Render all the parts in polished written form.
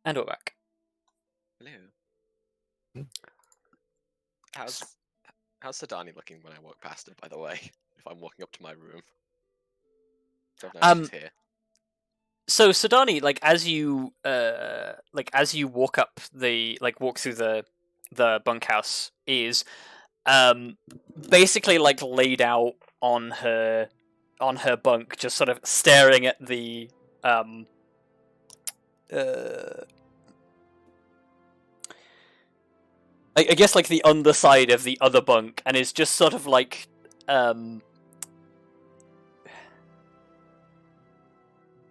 And we're back. Hello. How's Sadani looking when I walk past her, by the way? If I'm walking up to my room. Don't know if she's here. So Sadani, as you walk up walk through the bunkhouse, is basically laid out on her bunk, just sort of staring at the I guess the underside of the other bunk, and is just sort of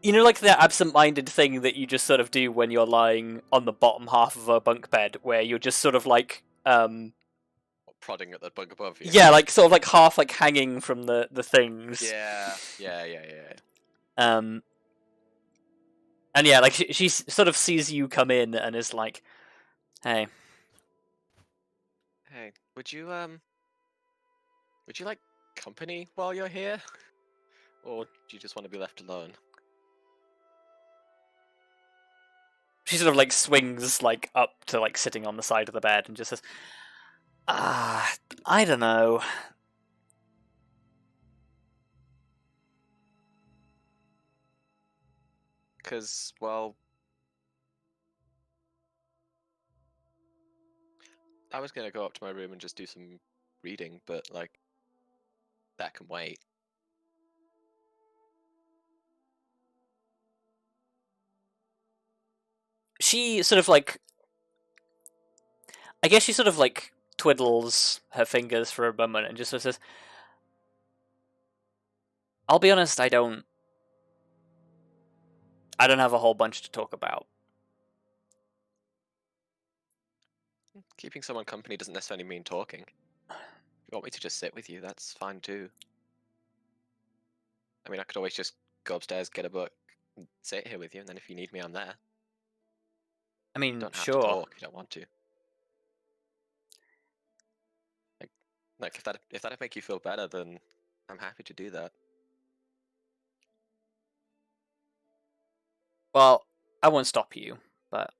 you know, the absent-minded thing that you just sort of do when you're lying on the bottom half of a bunk bed, where you're just sort of prodding at the bunk above you. Yeah, sort of half hanging from the things. Yeah. And yeah, she sort of sees you come in and is like, "Hey, would you like company while you're here, or do you just want to be left alone?" She sort of swings up to sitting on the side of the bed and just says, I don't know. Because, well, I was gonna go up to my room and just do some reading, but that can wait. She sort of I guess she sort of twiddles her fingers for a moment and just sort of says, I'll be honest, I don't have a whole bunch to talk about. Keeping someone company doesn't necessarily mean talking. If you want me to just sit with you, that's fine too. I mean, I could always just go upstairs, get a book, and sit here with you, and then if you need me, I'm there. I mean, you don't have sure. to talk if you don't want to. If that'd make you feel better, then I'm happy to do that. Well, I won't stop you, but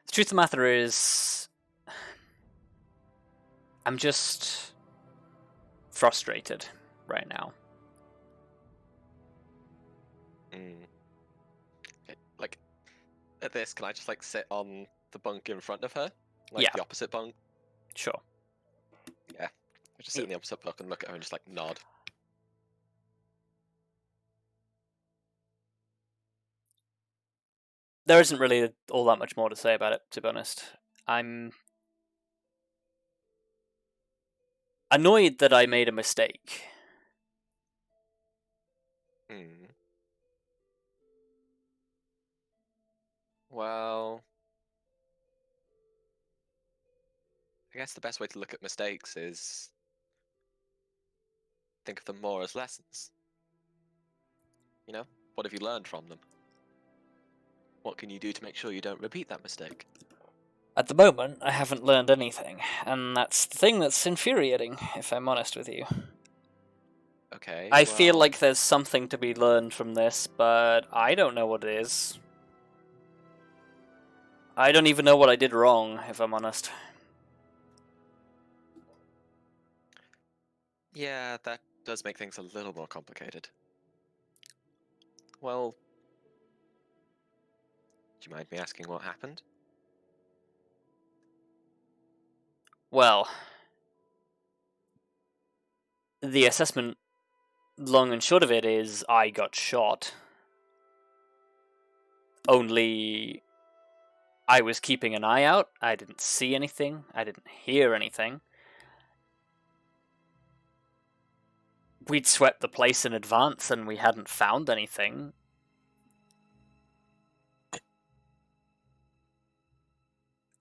the truth of the matter is, I'm just frustrated right now. At this, can I just sit on the bunk in front of her? Yeah. The opposite bunk? Sure. Yeah. I just sit in the opposite bunk and look at her and just nod. There isn't really all that much more to say about it, to be honest. I'm annoyed that I made a mistake. Well, I guess the best way to look at mistakes is think of them more as lessons. You know, what have you learned from them? What can you do to make sure you don't repeat that mistake? At the moment, I haven't learned anything, and that's the thing that's infuriating, if I'm honest with you. Okay, I feel like there's something to be learned from this, but I don't know what it is. I don't even know what I did wrong, if I'm honest. Yeah, that does make things a little more complicated. Well, do you mind me asking what happened? Well, the assessment, long and short of it, is I got shot. Only I was keeping an eye out. I didn't see anything. I didn't hear anything. We'd swept the place in advance and we hadn't found anything.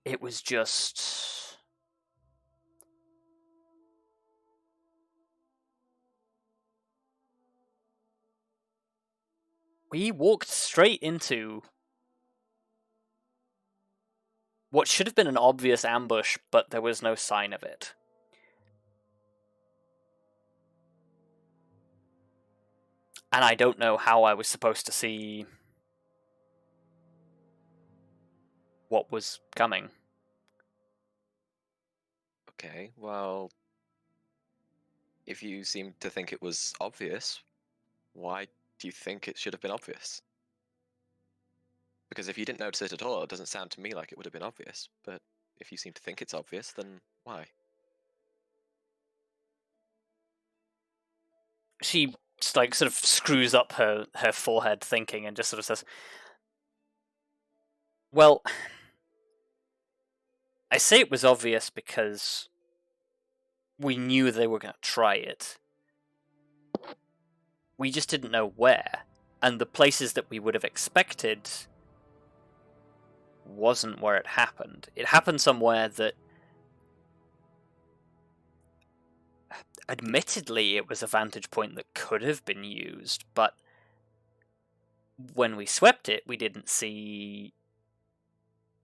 It was just... we walked straight into what should have been an obvious ambush, but there was no sign of it. And I don't know how I was supposed to see what was coming. Okay, well, if you seem to think it was obvious, why do you think it should have been obvious? Because if you didn't notice it at all, it doesn't sound to me like it would have been obvious. But if you seem to think it's obvious, then why? She like sort of screws up her forehead thinking and just sort of says, well, I say it was obvious because we knew they were going to try it. We just didn't know where. And the places that we would have expected wasn't where it happened. It happened somewhere that, admittedly, it was a vantage point that could have been used, but when we swept it, we didn't see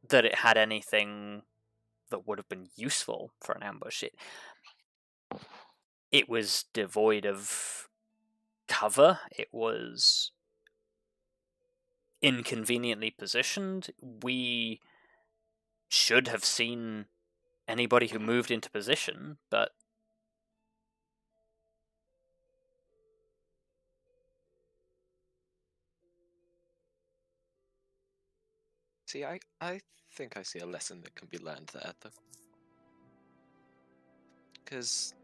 that it had anything that would have been useful for an ambush. It was devoid of cover. It was inconveniently positioned. We should have seen anybody who moved into position, but See, I think I see a lesson that can be learned there, though. Because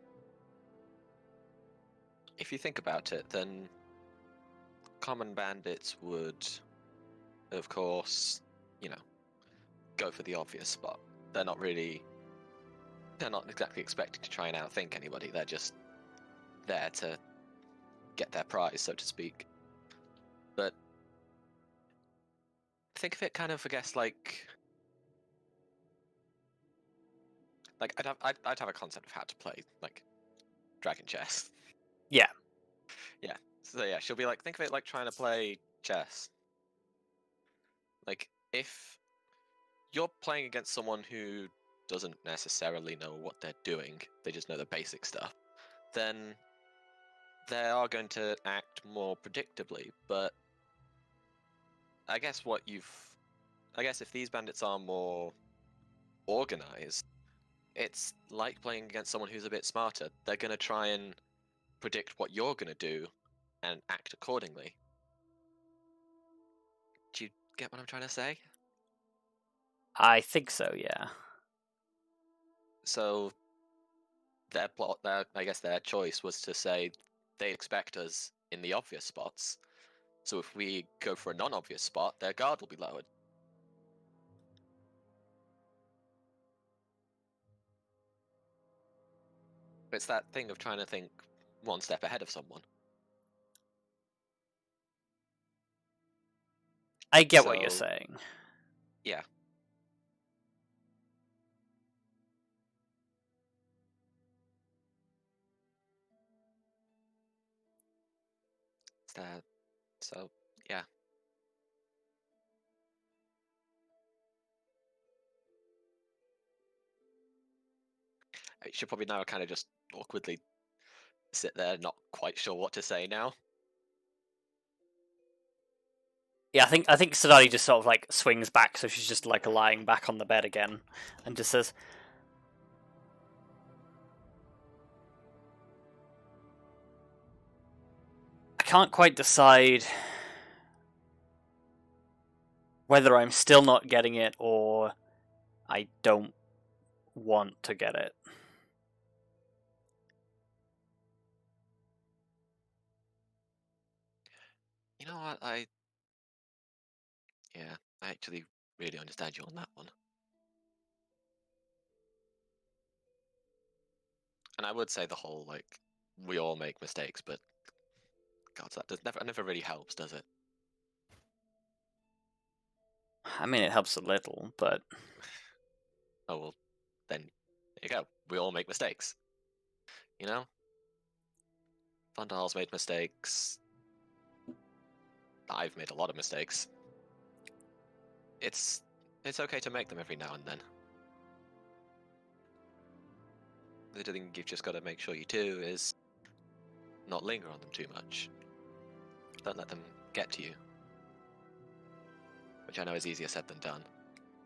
if you think about it, then common bandits would, of course, go for the obvious spot. They're not exactly expecting to try and outthink anybody. They're just there to get their prize, so to speak. But think of it kind of, I guess, like I'd have a concept of how to play like dragon chess. yeah. Yeah. So yeah, she'll be like, think of it like trying to play chess. Like, if you're playing against someone who doesn't necessarily know what they're doing, they just know the basic stuff, then they are going to act more predictably. But I guess if these bandits are more organized, it's like playing against someone who's a bit smarter. They're going to try and predict what you're going to do and act accordingly. Do you get what I'm trying to say? I think so, yeah. So I guess their choice was to say they expect us in the obvious spots. So if we go for a non-obvious spot, their guard will be lowered. It's that thing of trying to think one step ahead of someone. I get what you're saying. Yeah. So, yeah. I should probably now kind of just awkwardly sit there, not quite sure what to say now. Yeah, I think Sadali just sort of like swings back, so she's just like lying back on the bed again, and just says, I can't quite decide whether I'm still not getting it or I don't want to get it. You know what? I actually really understand you on that one. And I would say the whole, like, we all make mistakes, but God, that never really helps, does it? I mean, it helps a little, but Oh, well, then there you go. We all make mistakes. You know? Vandal's made mistakes. I've made a lot of mistakes. It's okay to make them every now and then. The thing you've just got to make sure you do is not linger on them too much. Don't let them get to you. Which I know is easier said than done.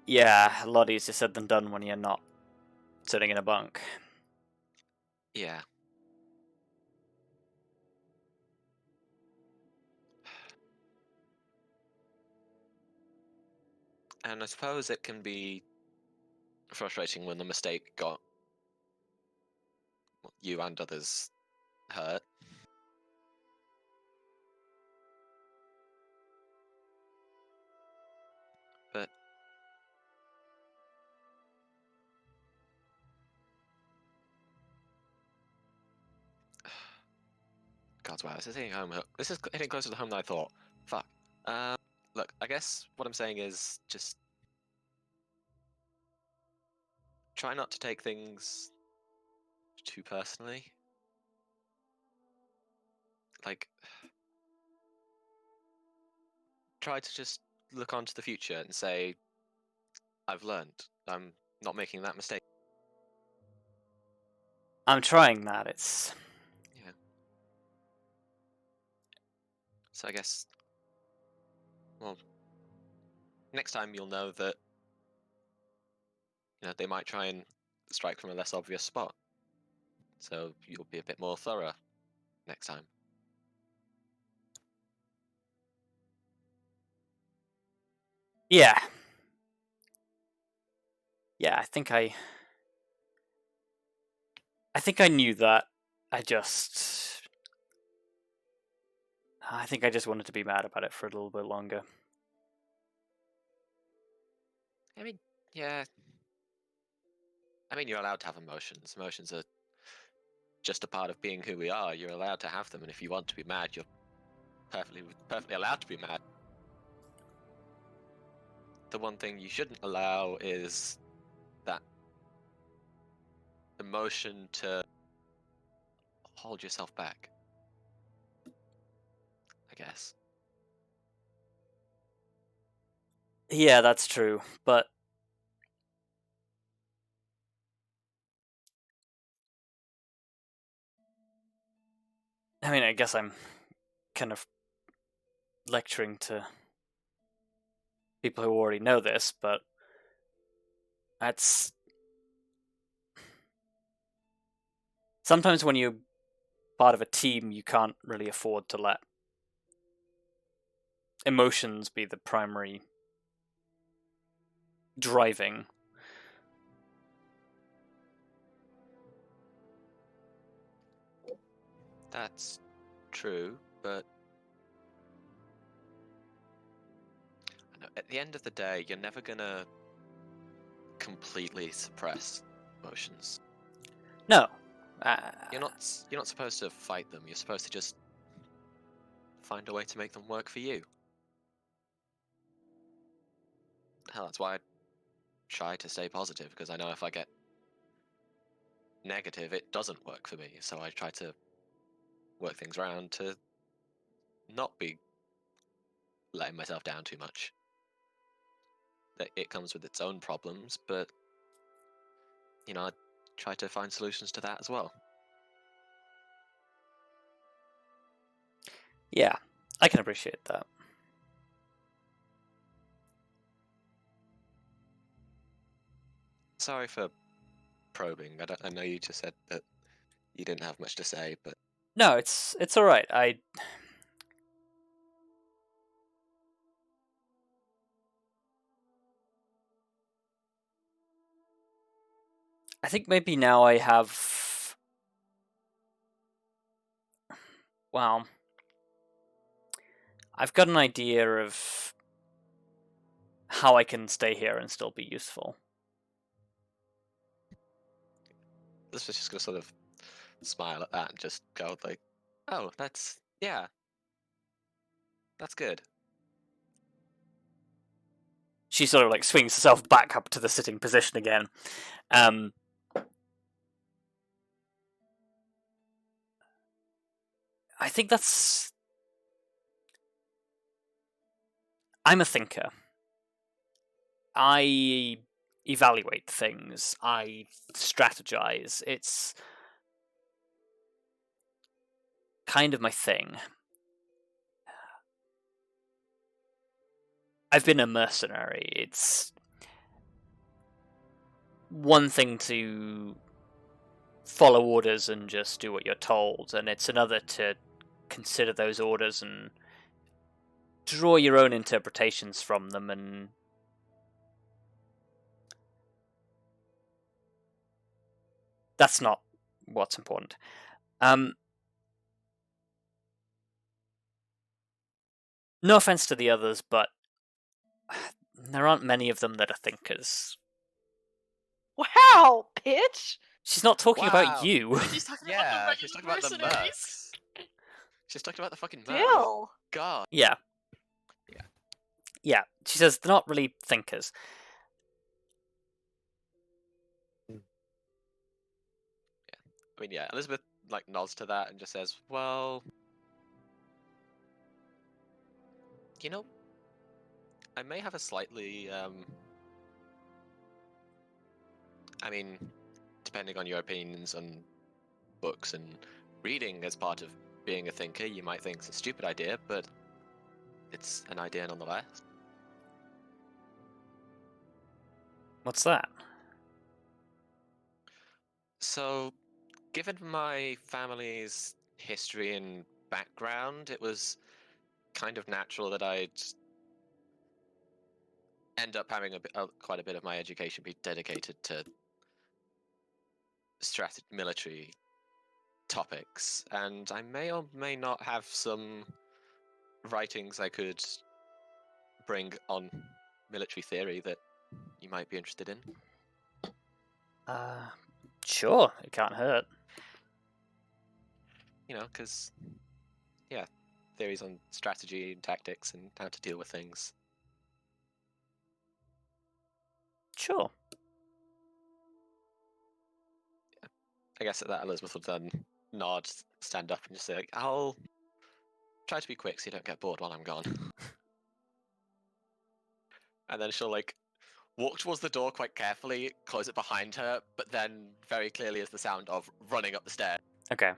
Yeah, a lot easier said than done when you're not sitting in a bunk. Yeah. And I suppose it can be frustrating when the mistake got you and others hurt. But God, wow, this is hitting home. This is hitting closer to home than I thought. Fuck. Look, I guess what I'm saying is just try not to take things too personally. Like, try to just look onto the future and say, I've learned. I'm not making that mistake. I'm trying that. It's... Yeah. So I guess, well, next time you'll know that, you know, they might try and strike from a less obvious spot. So you'll be a bit more thorough next time. Yeah. Yeah, I think I knew that. I think I just wanted to be mad about it for a little bit longer. I mean, yeah. I mean, you're allowed to have emotions. Emotions are just a part of being who we are. You're allowed to have them, and if you want to be mad, you're perfectly allowed to be mad. The one thing you shouldn't allow is that emotion to hold yourself back, I guess. Yeah, that's true, but I mean, I guess I'm kind of lecturing to people who already know this, but that's... Sometimes when you're part of a team, you can't really afford to let emotions be the primary driving. That's true, but I know, at the end of the day, you're never gonna completely suppress emotions. No. You're not supposed to fight them. You're supposed to just find a way to make them work for you. Hell, that's why I try to stay positive, because I know if I get negative, it doesn't work for me. So I try to work things around to not be letting myself down too much. That it comes with its own problems, but you know, I try to find solutions to that as well. Yeah, I can appreciate that. Sorry for probing. I know you just said that you didn't have much to say, but No, it's all right. I think maybe now I have... Well, I've got an idea of how I can stay here and still be useful. this was just gonna sort of smile at that and just go like, "Oh, that's good." She sort of like swings herself back up to the sitting position again. I think that's... I'm a thinker. I evaluate things. I strategize. It's kind of my thing. I've been a mercenary. It's one thing to follow orders and just do what you're told, and it's another to consider those orders and draw your own interpretations from them, and that's not what's important. No offense to the others, but there aren't many of them that are thinkers. Wow, bitch! She's not talking about Wow. you. She's talking Yeah, about the she's talking regular about the mercenaries. mercs. She's talking about the fucking mercs. Still. God. Yeah. Yeah. Yeah. She says they're not really thinkers. I mean, yeah, Elizabeth like nods to that and just says, "Well, you know, I may have a slightly, I mean, depending on your opinions on books and reading as part of being a thinker, you might think it's a stupid idea, but it's an idea nonetheless." What's that? So, given my family's history and background, it was kind of natural that I'd end up having quite a bit of my education be dedicated to military topics, and I may or may not have some writings I could bring on military theory that you might be interested in. Sure, it can't hurt. You know, because, yeah, theories on strategy and tactics and how to deal with things. Sure. I guess at that Elizabeth would then nod, stand up, and just say, like, "I'll try to be quick so you don't get bored while I'm gone." And then she'll, like, walk towards the door quite carefully, close it behind her, but then very clearly is the sound of running up the stairs. Okay.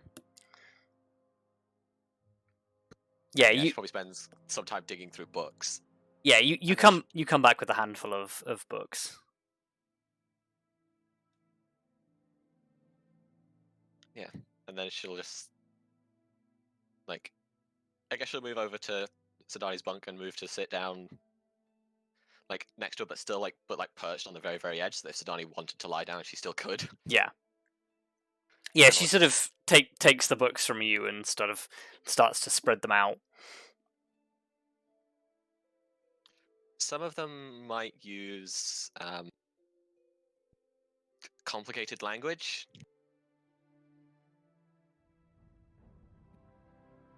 Yeah, She you probably spends some time digging through books. yeah, you come back with a handful of books. Yeah, and then she'll just, like, I guess she'll move over to Sidani's bunk and move to sit down, like, next to her, but still, like, perched on the very, very edge, so if Sidani wanted to lie down, she still could. Yeah. Yeah, And she also- sort of takes the books from you and sort of starts to spread them out. Some of them might use complicated language,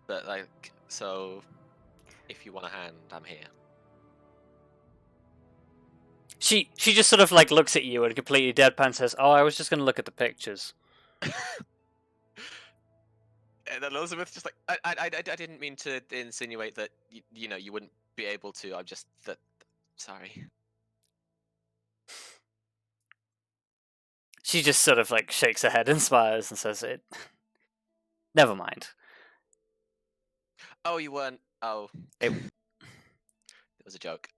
but, like, so if you want a hand, I'm here. She just sort of like looks at you and completely deadpan says, "Oh, I was just going to look at the pictures." And then Elizabeth just like, I didn't mean to insinuate that you know you wouldn't be able to. I'm just that sorry. She just sort of like shakes her head and smiles and says, "It. Never mind." Oh, you weren't. Oh, It- it was a joke.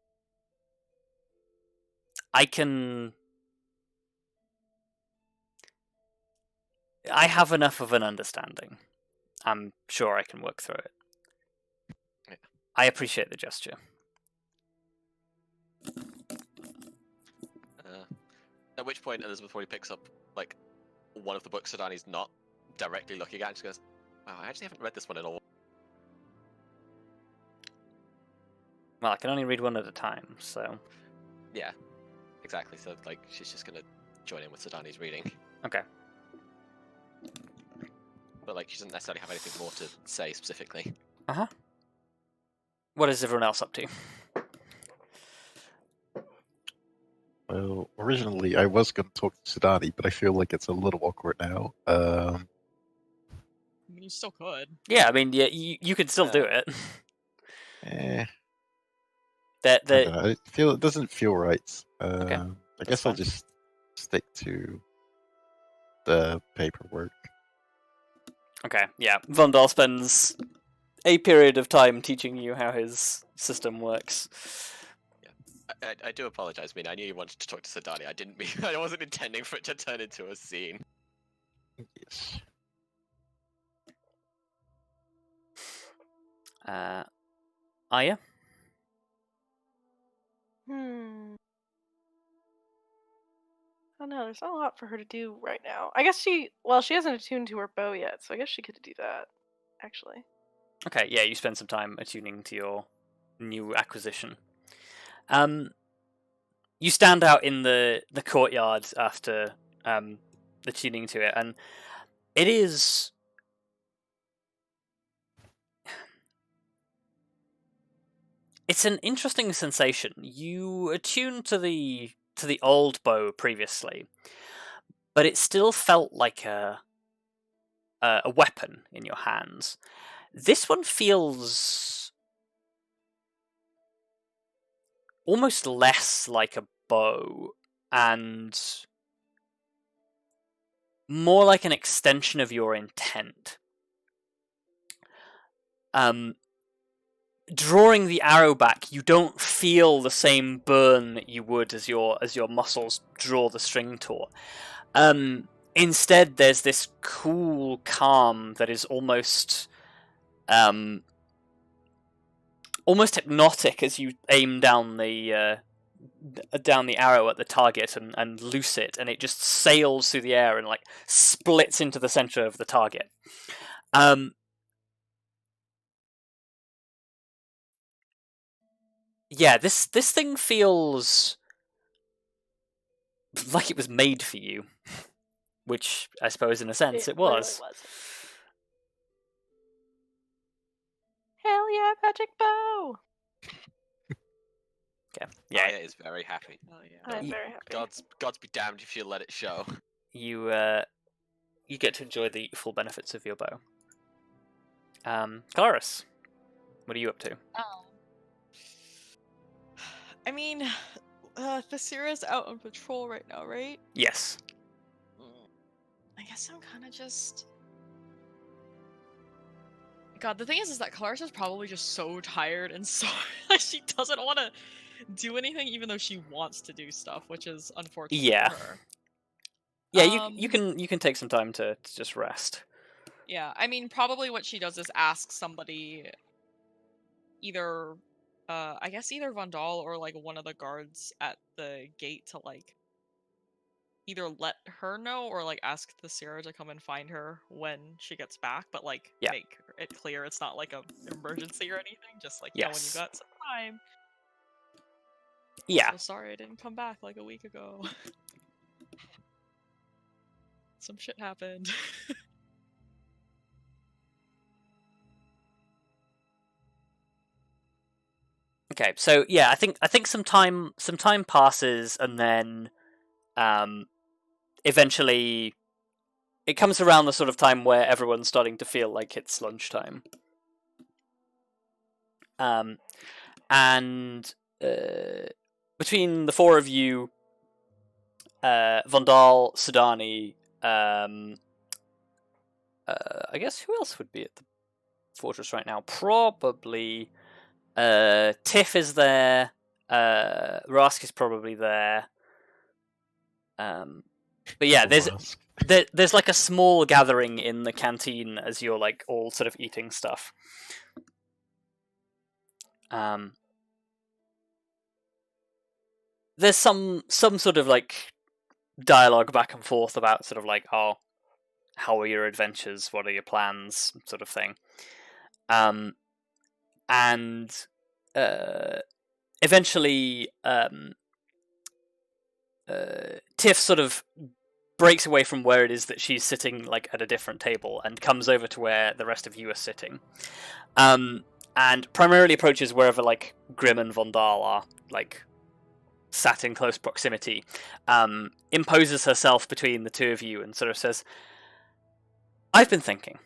I have enough of an understanding. I'm sure I can work through it. Yeah. I appreciate the gesture. At which point Elizabeth probably picks up like one of the books Sidani's not directly looking at, and she goes, "Wow, I actually haven't read this one in a while." Well, I can only read one at a time, so... Yeah, exactly. So like she's just gonna join in with Sidani's reading. Okay. But like she doesn't necessarily have anything more to say specifically. Uh-huh. What is everyone else up to? Well, originally I was going to talk to Sidani, but I feel like it's a little awkward now. I mean, you still could. Yeah, I mean, yeah, you could still do it. I That don't know, it doesn't feel right. Okay, I guess I'll fine. just stick to the paperwork. Okay, yeah. Vondal spends a period of time teaching you how his system works. I do apologize, Mina. I knew you wanted to talk to Sidani. I didn't mean. I wasn't intending for it to turn into a scene. Yes. Arya? I don't know, there's not a lot for her to do right now. I guess she hasn't attuned to her bow yet, so I guess she could do that, actually. Okay, yeah, you spend some time attuning to your new acquisition. You stand out in the courtyard after attuning to it, and it is... It's an interesting sensation. You attuned to the old bow previously, but it still felt like a weapon in your hands. This one feels almost less like a bow and more like an extension of your intent. Drawing the arrow back, you don't feel the same burn that you would as your muscles draw the string taut. Instead, there's this cool calm that is almost hypnotic as you aim down the arrow at the target and loose it, and it just sails through the air and like splits into the center of the target. Yeah, this thing feels like it was made for you, which I suppose in a sense it was. Literally was. Hell yeah, magic bow! Okay, yeah, Arya is very happy. Oh yeah. I'm very happy. Gods be damned if you let it show. you get to enjoy the full benefits of your bow. Kelariis, what are you up to? I mean, Thasira's out on patrol right now, right? Yes. I guess I'm kind of just... God, the thing is that Kelariis is probably just so tired and so like she doesn't want to do anything, even though she wants to do stuff, which is unfortunate Yeah. for her. Yeah, you can take some time to just rest. Yeah, I mean, probably what she does is ask somebody, either, I guess either Vandal or like one of the guards at the gate to like either let her know or like ask the Sierra to come and find her when she gets back, but like Yeah. make it clear it's not like an emergency or anything, just like when you Yes. got some time. Yeah. So sorry I didn't come back like a week ago. Some shit happened. Okay, so yeah, I think some time passes, and then eventually it comes around the sort of time where everyone's starting to feel like it's lunchtime. And between the four of you, Vandal, Sidani, I guess who else would be at the fortress right now? Probably Tiff is there. Rask is probably there. But yeah, there's like a small gathering in the canteen as you're like all sort of eating stuff. There's some sort of like dialogue back and forth about sort of like, oh, how are your adventures? What are your plans? Sort of thing. And eventually, Tiff sort of breaks away from where it is that she's sitting, like at a different table, and comes over to where the rest of you are sitting. And primarily approaches wherever like Grim and Vondal are, like sat in close proximity. Imposes herself between the two of you and sort of says, "I've been thinking."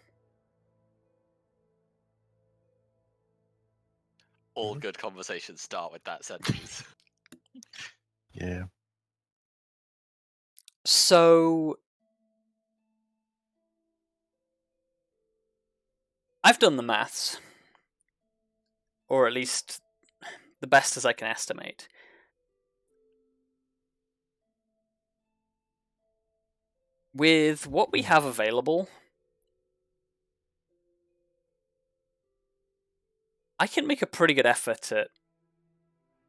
All good conversations start with that sentence. Yeah. So I've done the maths, or at least the best as I can estimate. With what we have available, I can make a pretty good effort at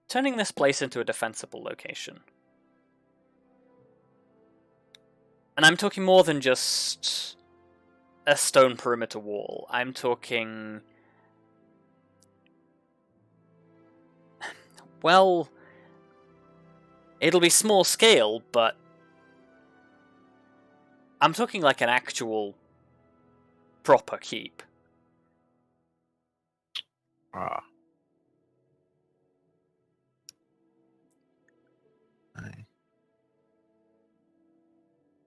turning this place into a defensible location. And I'm talking more than just a stone perimeter wall. I'm talking... Well, it'll be small scale, but I'm talking like an actual proper keep. Ah. Aye.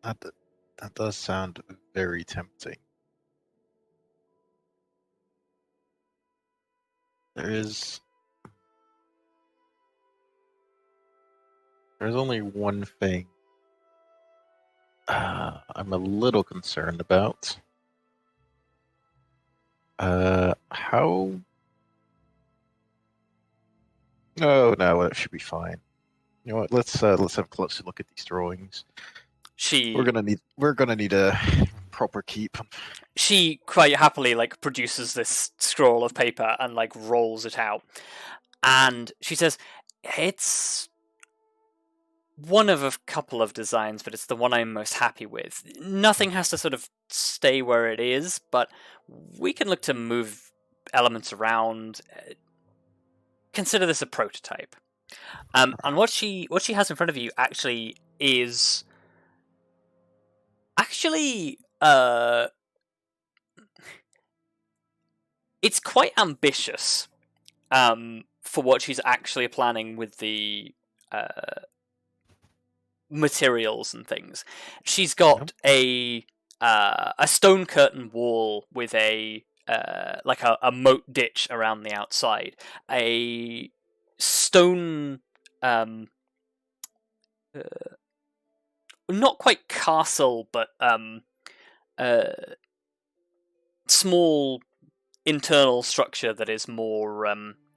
That does sound very tempting. There's only one thing I'm a little concerned about. How? Oh no, it should be fine. You know what? Let's have a closer look at these drawings. We're gonna need a proper keep. She quite happily produces this scroll of paper and rolls it out, and she says, "It's one of a couple of designs, but it's the one I'm most happy with. Nothing has to sort of stay where it is, but we can look to move elements around. Consider this a prototype." And what she has in front of you actually is it's quite ambitious for what she's actually planning with the materials and things. She's got a stone curtain wall with a moat ditch around the outside, a stone not quite castle, but small internal structure that is more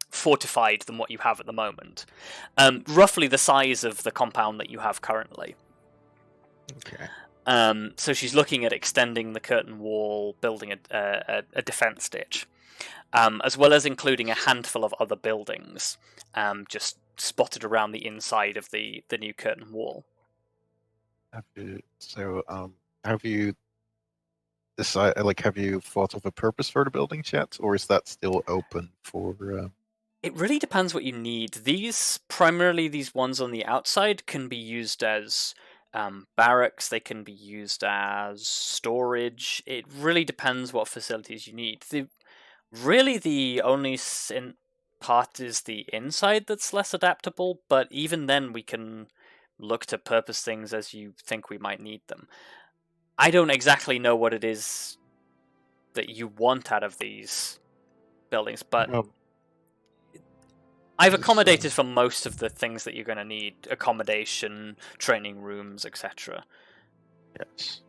fortified than what you have at the moment. Roughly the size of the compound that you have currently. Okay. So she's looking at extending the curtain wall, building a defense ditch, as well as including a handful of other buildings, just spotted around the inside of the new curtain wall. Have you decided? Have you thought of a purpose for the buildings yet, or is that still open for? It really depends what you need. Primarily these ones on the outside can be used as barracks. They can be used as storage. It really depends what facilities you need. The only part is the inside that's less adaptable, but even then we can look to purpose things as you think we might need them. I don't exactly know what it is that you want out of these buildings, but I've accommodated for most of the things that you're going to need: accommodation, training rooms, etc. Yes.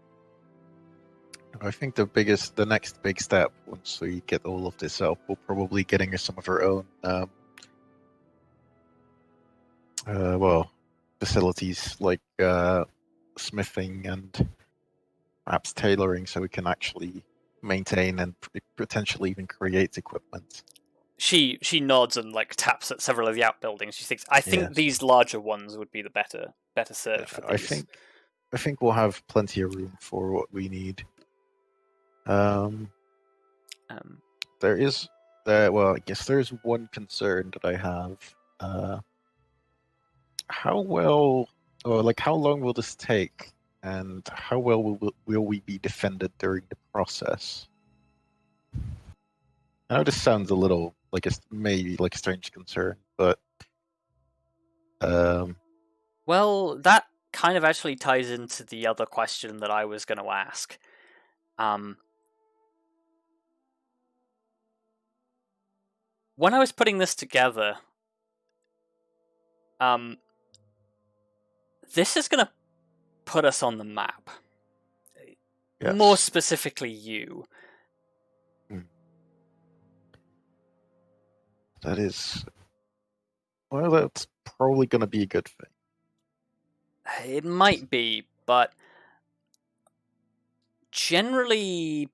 I think the next big step, once we get all of this up, will probably getting her some of her own, facilities like smithing and perhaps tailoring, so we can actually maintain and potentially even create equipment. She nods and taps at several of the outbuildings. She thinks, I think these larger ones would be the better served for these. I think we'll have plenty of room for what we need. I guess there is one concern that I have. How long will this take, and how well will we be defended during the process? I know this sounds a little maybe a strange concern, but well, that kind of actually ties into the other question that I was going to ask. When I was putting this together, this is going to put us on the map. Yes. More specifically, you. That's probably going to be a good thing. It might be, but generally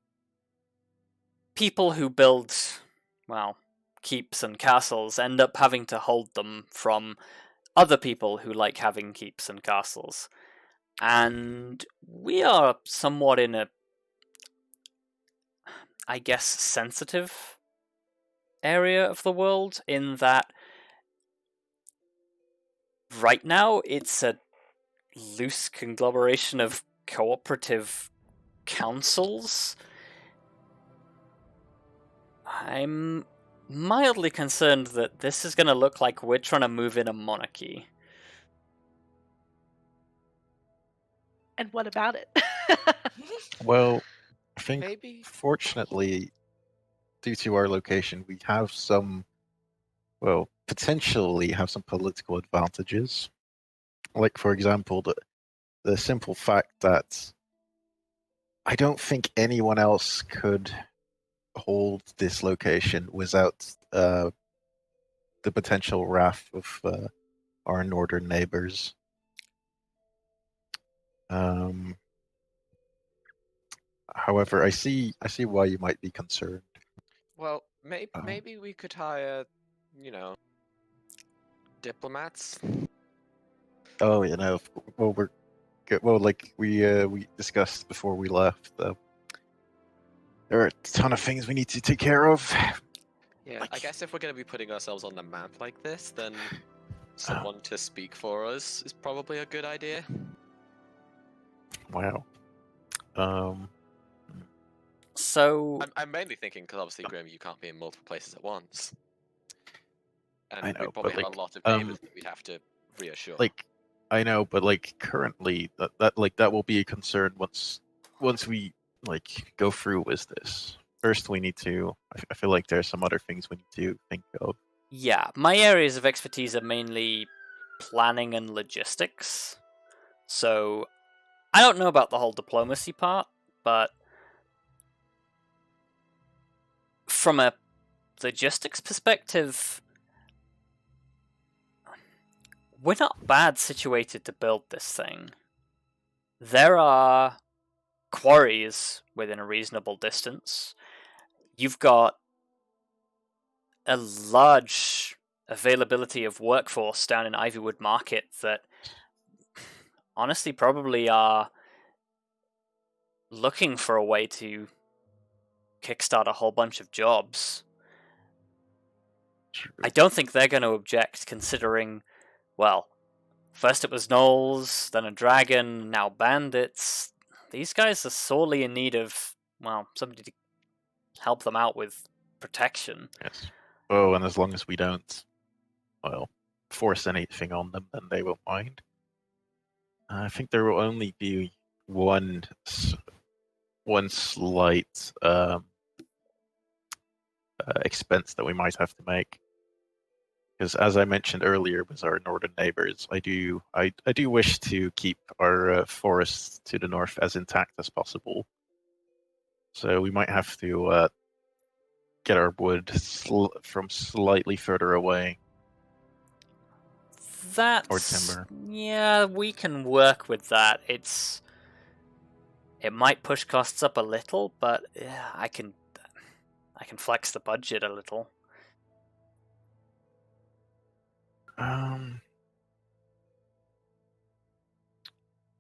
people who build, well, keeps and castles end up having to hold them from other people who like having keeps and castles. And we are somewhat in a, I guess, sensitive area of the world, in that right now it's a loose conglomeration of cooperative councils. I'm mildly concerned that this is going to look like we're trying to move in a monarchy. And what about it? Well, I think Maybe. fortunately, due to our location, we have some, well, potentially have some political advantages. Like, for example, the simple fact that I don't think anyone else could hold this location without the potential wrath of our northern neighbors. However, I see why you might be concerned. Well, maybe we could hire, diplomats. Oh, well, we're good. Well, like we discussed before we left, there are a ton of things we need to take care of. Yeah, Like- I guess if we're going to be putting ourselves on the map like this, then someone to speak for us is probably a good idea. Wow. So I'm mainly thinking because obviously, Grim, you can't be in multiple places at once. And I know, we probably but, have a lot of like, neighbors that we'd have to reassure. like, I know, but like currently, that will be a concern once we like go through with this. First, we need to. I feel like there are some other things we need to think of. yeah, my areas of expertise are mainly planning and logistics. So I don't know about the whole diplomacy part, but from a logistics perspective, we're not bad situated to build this thing. There are quarries within a reasonable distance. You've got a large availability of workforce down in Ivywood Market that honestly probably are looking for a way to kickstart a whole bunch of jobs. True. I don't think they're going to object, considering, well, first it was gnolls, then a dragon, now bandits. These guys are sorely in need of, well, somebody to help them out with protection. Yes. Oh, and as long as we don't, well, force anything on them, then they won't mind. I think there will only be one slight expense that we might have to make, because as I mentioned earlier with our northern neighbors, I do wish to keep our forests to the north as intact as possible. So we might have to get our wood from slightly further away. That's, or timber. Yeah, we can work with that. It might push costs up a little, but yeah, I can flex the budget a little.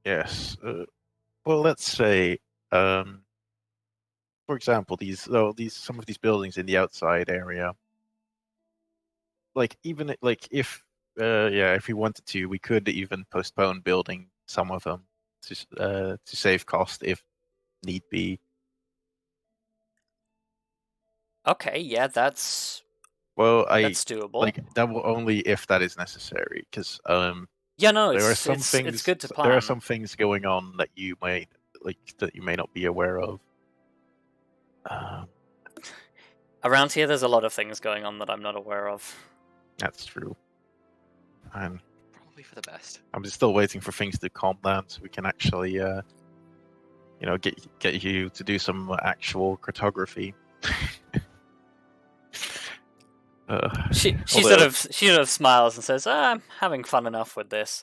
Yes. Well, let's say, for example, some of these buildings in the outside area. Like even if we wanted to, we could even postpone building some of them to save cost if need be. Okay, yeah, that's doable. Like that will only if that is necessary, because yeah, no, there are it's some things. it's good to plan. There are some things going on that you may not be aware of. Around here, there's a lot of things going on that I'm not aware of. That's true. And Probably for the best. I'm just still waiting for things to calm down so we can actually, get you to do some actual cartography. She although- sort of smiles and says, "I'm having fun enough with this."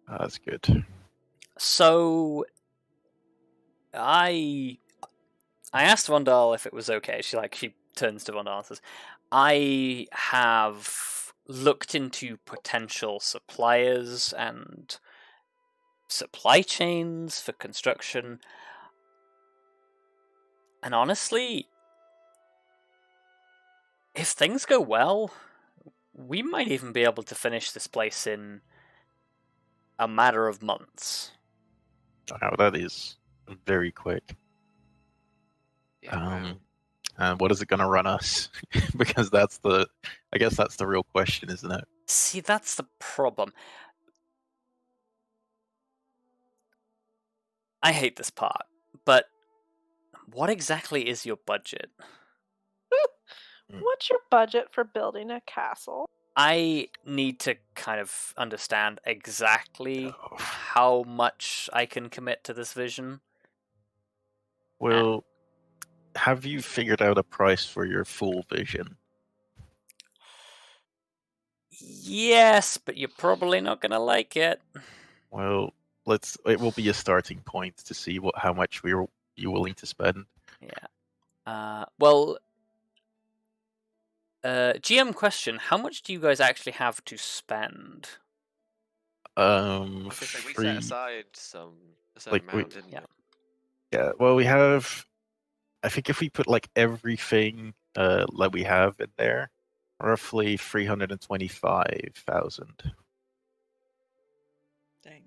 That's good. So I asked Vondal if it was okay. She turns to Vondal and says, I have looked into potential suppliers and supply chains for construction. And honestly, if things go well, we might even be able to finish this place in a matter of months. Wow, that is very quick. Yeah. And what is it going to run us? Because I guess that's the real question, isn't it? See, that's the problem. I hate this part, but what exactly is your budget? What's your budget for building a castle? I need to kind of understand exactly how much I can commit to this vision. Well, have you figured out a price for your full vision? Yes, but you're probably not going to like it. Well, it will be a starting point to see how much you're willing to spend. Yeah. GM question, how much do you guys actually have to spend? We set aside a certain amount, didn't we? Yeah, well, we have... I think if we put everything that we have in there, roughly 325,000. Dang.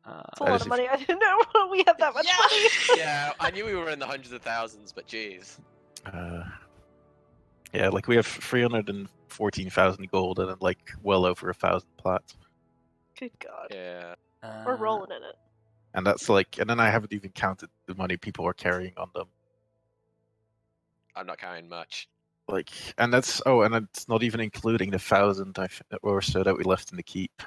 That's a lot of money. I didn't know we had that much money. Yeah, I knew we were in the hundreds of thousands, but geez. Yeah, we have 314,000 gold and then well over 1,000 plats. Good God. Yeah. We're rolling in it. And that's and then I haven't even counted the money people are carrying on them. I'm not carrying much. And that's and it's not even including the 1,000 or so that we left in the keep.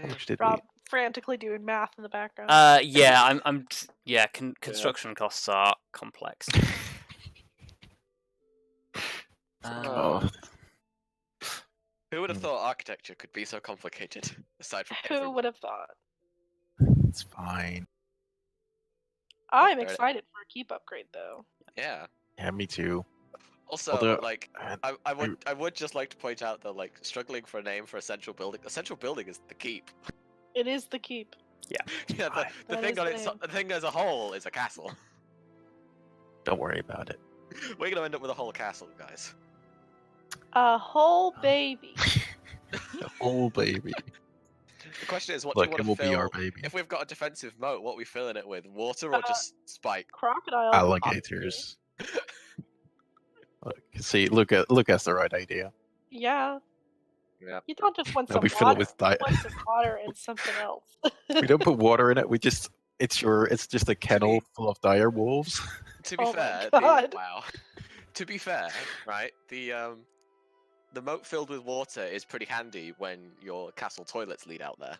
How much did Rob frantically doing math in the background. Yeah, construction costs are complex. Who would have thought architecture could be so complicated? Aside from Who would have thought? It's fine. I'm excited for a keep upgrade, though. Yeah. Yeah, me too. Also, I would just like to point out that struggling for a name for a central building. A central building is the keep. It is the keep. Yeah. Yeah. The thing as a whole is a castle. Don't worry about it. We're gonna end up with a whole castle, guys. A whole baby. A whole baby. The question is, what Look, do you want it will to fill? be our baby. If we've got a defensive moat, what are we filling it with? Water or just spike? Crocodile. Alligators. See, Luka's the right idea. Yeah. Yeah. You don't just want No, some we water. fill it with You want some water and something else. We don't put water in it. It's just a kennel full of dire wolves. To be fair, wow. To be fair, right? The moat filled with water is pretty handy when your castle toilets lead out there.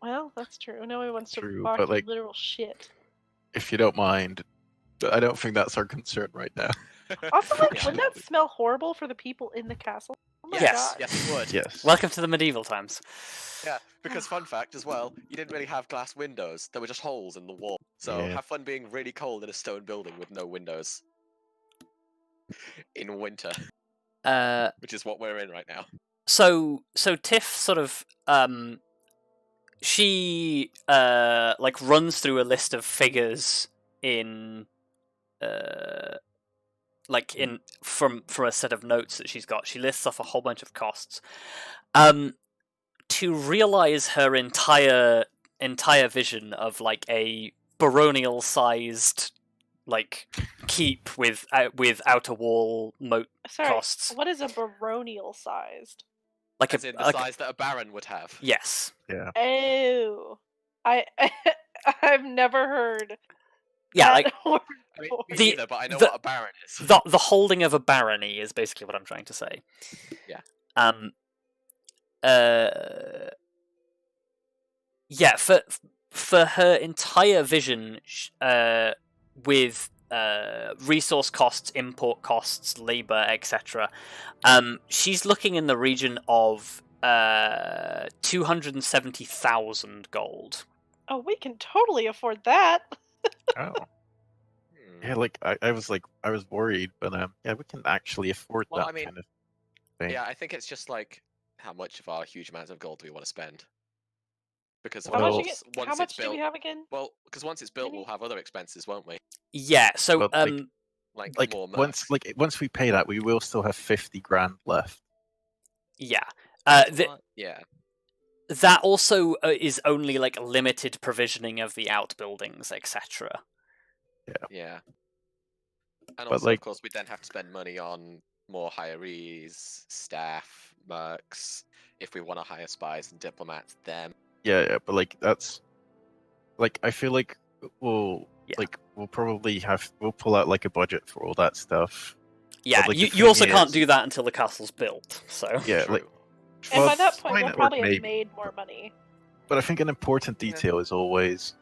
Well, that's true. No one wants to True, bark but, literal shit. If you don't mind, I don't think that's our concern right now. Also, wouldn't that smell horrible for the people in the castle? Oh my Yes. God. Yes, it would. Yes. Welcome to the medieval times. Yeah, because fun fact as well, you didn't really have glass windows. There were just holes in the wall. So have fun being really cold in a stone building with no windows. In winter. Which is what we're in right now. So Tiff sort of she runs through a list of figures in from a set of notes that she's got. She lists off a whole bunch of costs. To realize her entire vision of a baronial sized keep with outer wall moat costs. What is a baronial sized? As in the size that a baron would have. Yes. Yeah. Oh, I've never heard. Yeah, that word me before. neither, but I know what a baron is. The holding of a barony is basically what I'm trying to say. Yeah. Yeah, for her entire vision, with resource costs, import costs, labor, etc., she's looking in the region of 270,000 gold. Oh, we can totally afford that. Oh. Hmm. Yeah, like I was worried, but yeah, we can actually afford Well, that I mean, kind of thing. Yeah, I think it's just like how much of our huge amounts of gold do we want to spend? Because of How much? Well- course, How once much it's do built, we have again? well, because once it's built, Maybe? we'll have other expenses, won't we? Yeah, so But, Like more once mercs. once we pay that, we will still have 50 grand left. yeah. That's a lot. Yeah, That also is only like limited provisioning of the outbuildings, etc. yeah. And But, also, like- of course, we then have to spend money on more hirees, staff, mercs. If we want to hire spies and diplomats, them. Yeah, but like that's like I feel like we'll Yeah. we'll probably we'll pull out like a budget for all that stuff. Yeah, like, the you thing also can't is- do that until the castle's built. So Yeah, True. like And by that Fine point, we'll network, probably have maybe. made more money. But I think an important Yeah. detail is always,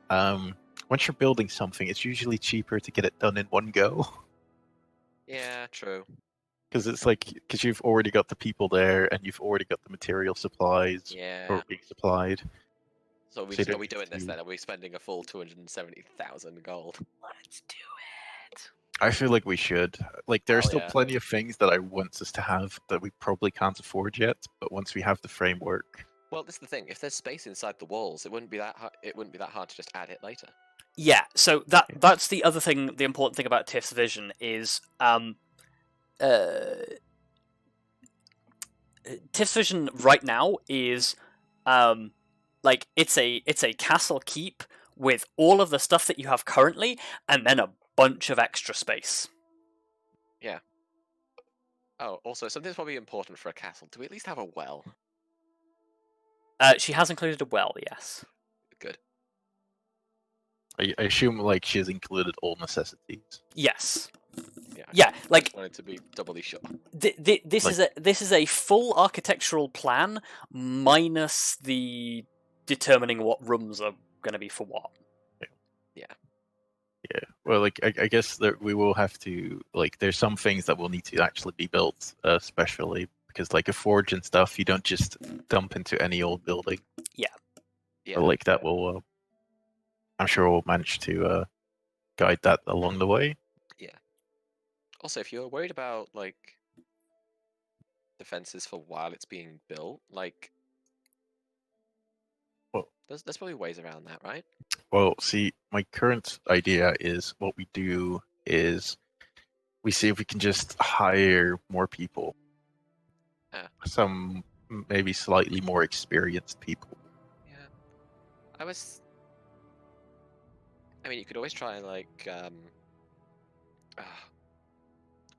once you're building something, it's usually cheaper to get it done in one go. Yeah, true. Because it's like, because you've already got the people there and you've already got the material supplies Yeah. or being supplied. So So you are don't we need doing this to- then? Are we spending a full 270,000 gold? Let's do it. I feel like we should. Like, there are Hell still yeah. plenty of things that I want us to have that we probably can't afford yet. But once we have the framework, Well, this is the thing. If there's space inside the walls, it wouldn't be that hard. It wouldn't be that hard to just add it later. yeah, so that's the other thing. The important thing about Tiff's vision is Tiff's vision right now is like it's a castle keep with all of the stuff that you have currently, and then a bunch of extra space. Oh, also, something's probably important for a castle. Do we at least have a well? She has included a well, yes. Good. I assume like she has included all necessities. Yes. Yeah. Yeah, I like just wanted to be doubly sure. this Like- is a full architectural plan minus the determining what rooms are going to be for what. Yeah. Well, like I guess that we will have to like. There's some things that will need to actually be built, especially because like a forge and stuff, you don't just dump into any old building. Yeah. But like that will, I'm sure we'll manage to guide that along the way. Also, if you're worried about like defenses for while it's being built, like, Well- there's probably ways around that, right? Well, see, my current idea is what we do is we see if we can just hire more people, Ah. some maybe slightly more experienced people. Yeah. I mean, you could always try like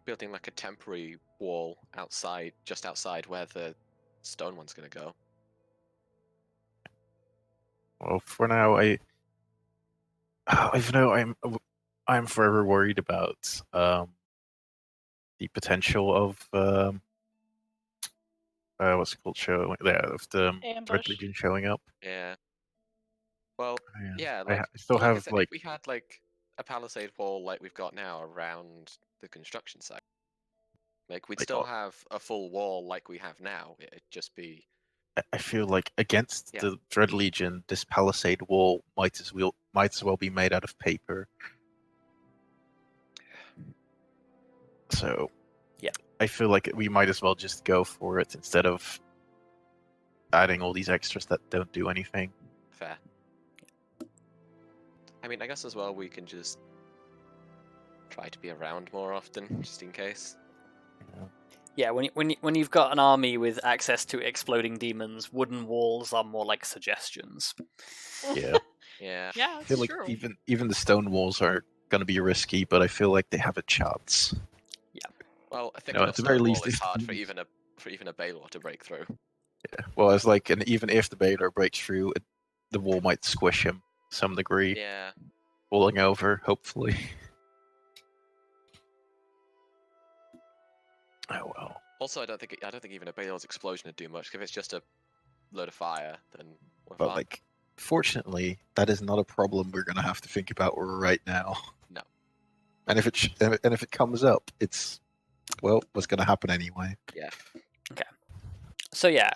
building like a temporary wall outside, just outside where the stone one's gonna go. Well, for now, even though I'm forever worried about the potential of what's it called of the Red Ambush. Legion showing up. Yeah. Well, yeah, I like still like I have said, like if we had like a palisade wall like we've got now around the construction site, like we'd Like, still have a full wall like we have now. It'd just be I feel like against Yeah. the Dread Legion, this palisade wall might as well be made out of paper. So, Yeah. I feel like we might as well just go for it instead of adding all these extras that don't do anything. fair. I mean, I guess as well we can just try to be around more often, just in case. Yeah, when you've got an army with access to exploding demons, wooden walls are more like suggestions. Yeah, Yeah. Yeah, I that's feel like true. even the stone walls are going to be risky, but I feel like they have a chance. Well, I think No, enough at the very stone least, wall is if hard these- for even a Baylor to break through. Yeah. Well, it's like, and even if the Baylor breaks through, the wall might squish him to some degree, Yeah. falling over. Hopefully. Oh well. Also, I don't think even a Baylor's explosion would do much. If it's just a load of fire, then we're But fine. like, fortunately, that is not a problem we're going to have to think about right now. No. And if it comes up, it's well, what's going to happen anyway? So yeah,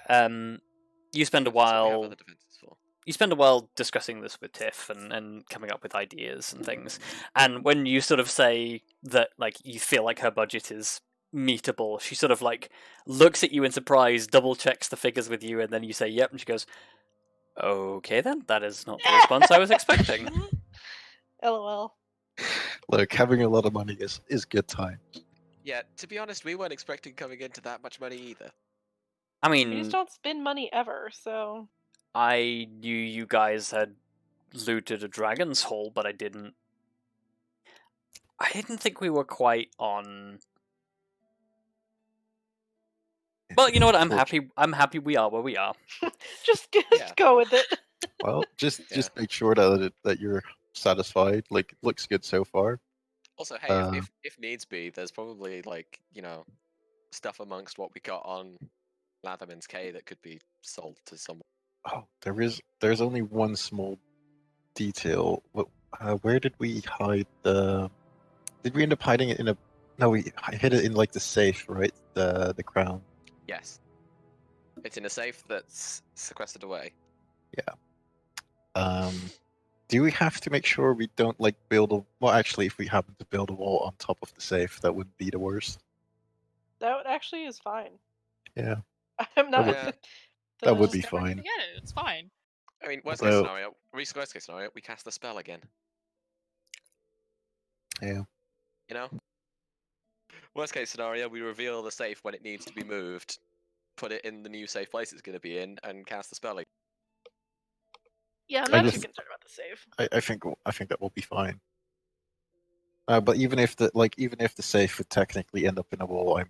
you spend a That's what we have while. other defenses for. You spend a while discussing this with Tiff and coming up with ideas and things. And when you sort of say that, like, you feel like her budget is meetable, she sort of like looks at you in surprise, double checks the figures with you, and then you say yep, and she goes, "Okay then, that is not the response I was expecting." LOL. Look, having a lot of money is good time. Yeah, to be honest, we weren't expecting coming into that much money either. I We mean, just don't spend money ever, so I knew you guys had looted a dragon's hole, but I didn't think we were quite on. Well, you know what? I'm happy we are where we are. just Yeah. go with it. Well, just Yeah. make sure that you're satisfied. Like, it looks good so far. Also, hey, if needs be, there's probably like stuff amongst what we got on Latherman's Cay that could be sold to someone. Oh, there's only one small detail. Where did we hide the? Did we end up hiding it in a? No, we hid it in like the safe, right? The crown. Yes, it's in a safe that's sequestered away. Do we have to make sure we don't like build a? Well, actually, if we happen to build a wall on top of the safe, that wouldn't be the worst. That actually is fine. Yeah, I'm not. Yeah. that would the- be Just never need fine. to get it. It's fine. I mean, worst Although- case scenario, we cast the spell again. Yeah. You know? Worst case scenario, we reveal the safe when it needs to be moved, put it in the new safe place it's going to be in, and cast the spell again. Yeah, I'm I not too just- concerned about the save. I think that will be fine. But even if the safe would technically end up in a wall, I'm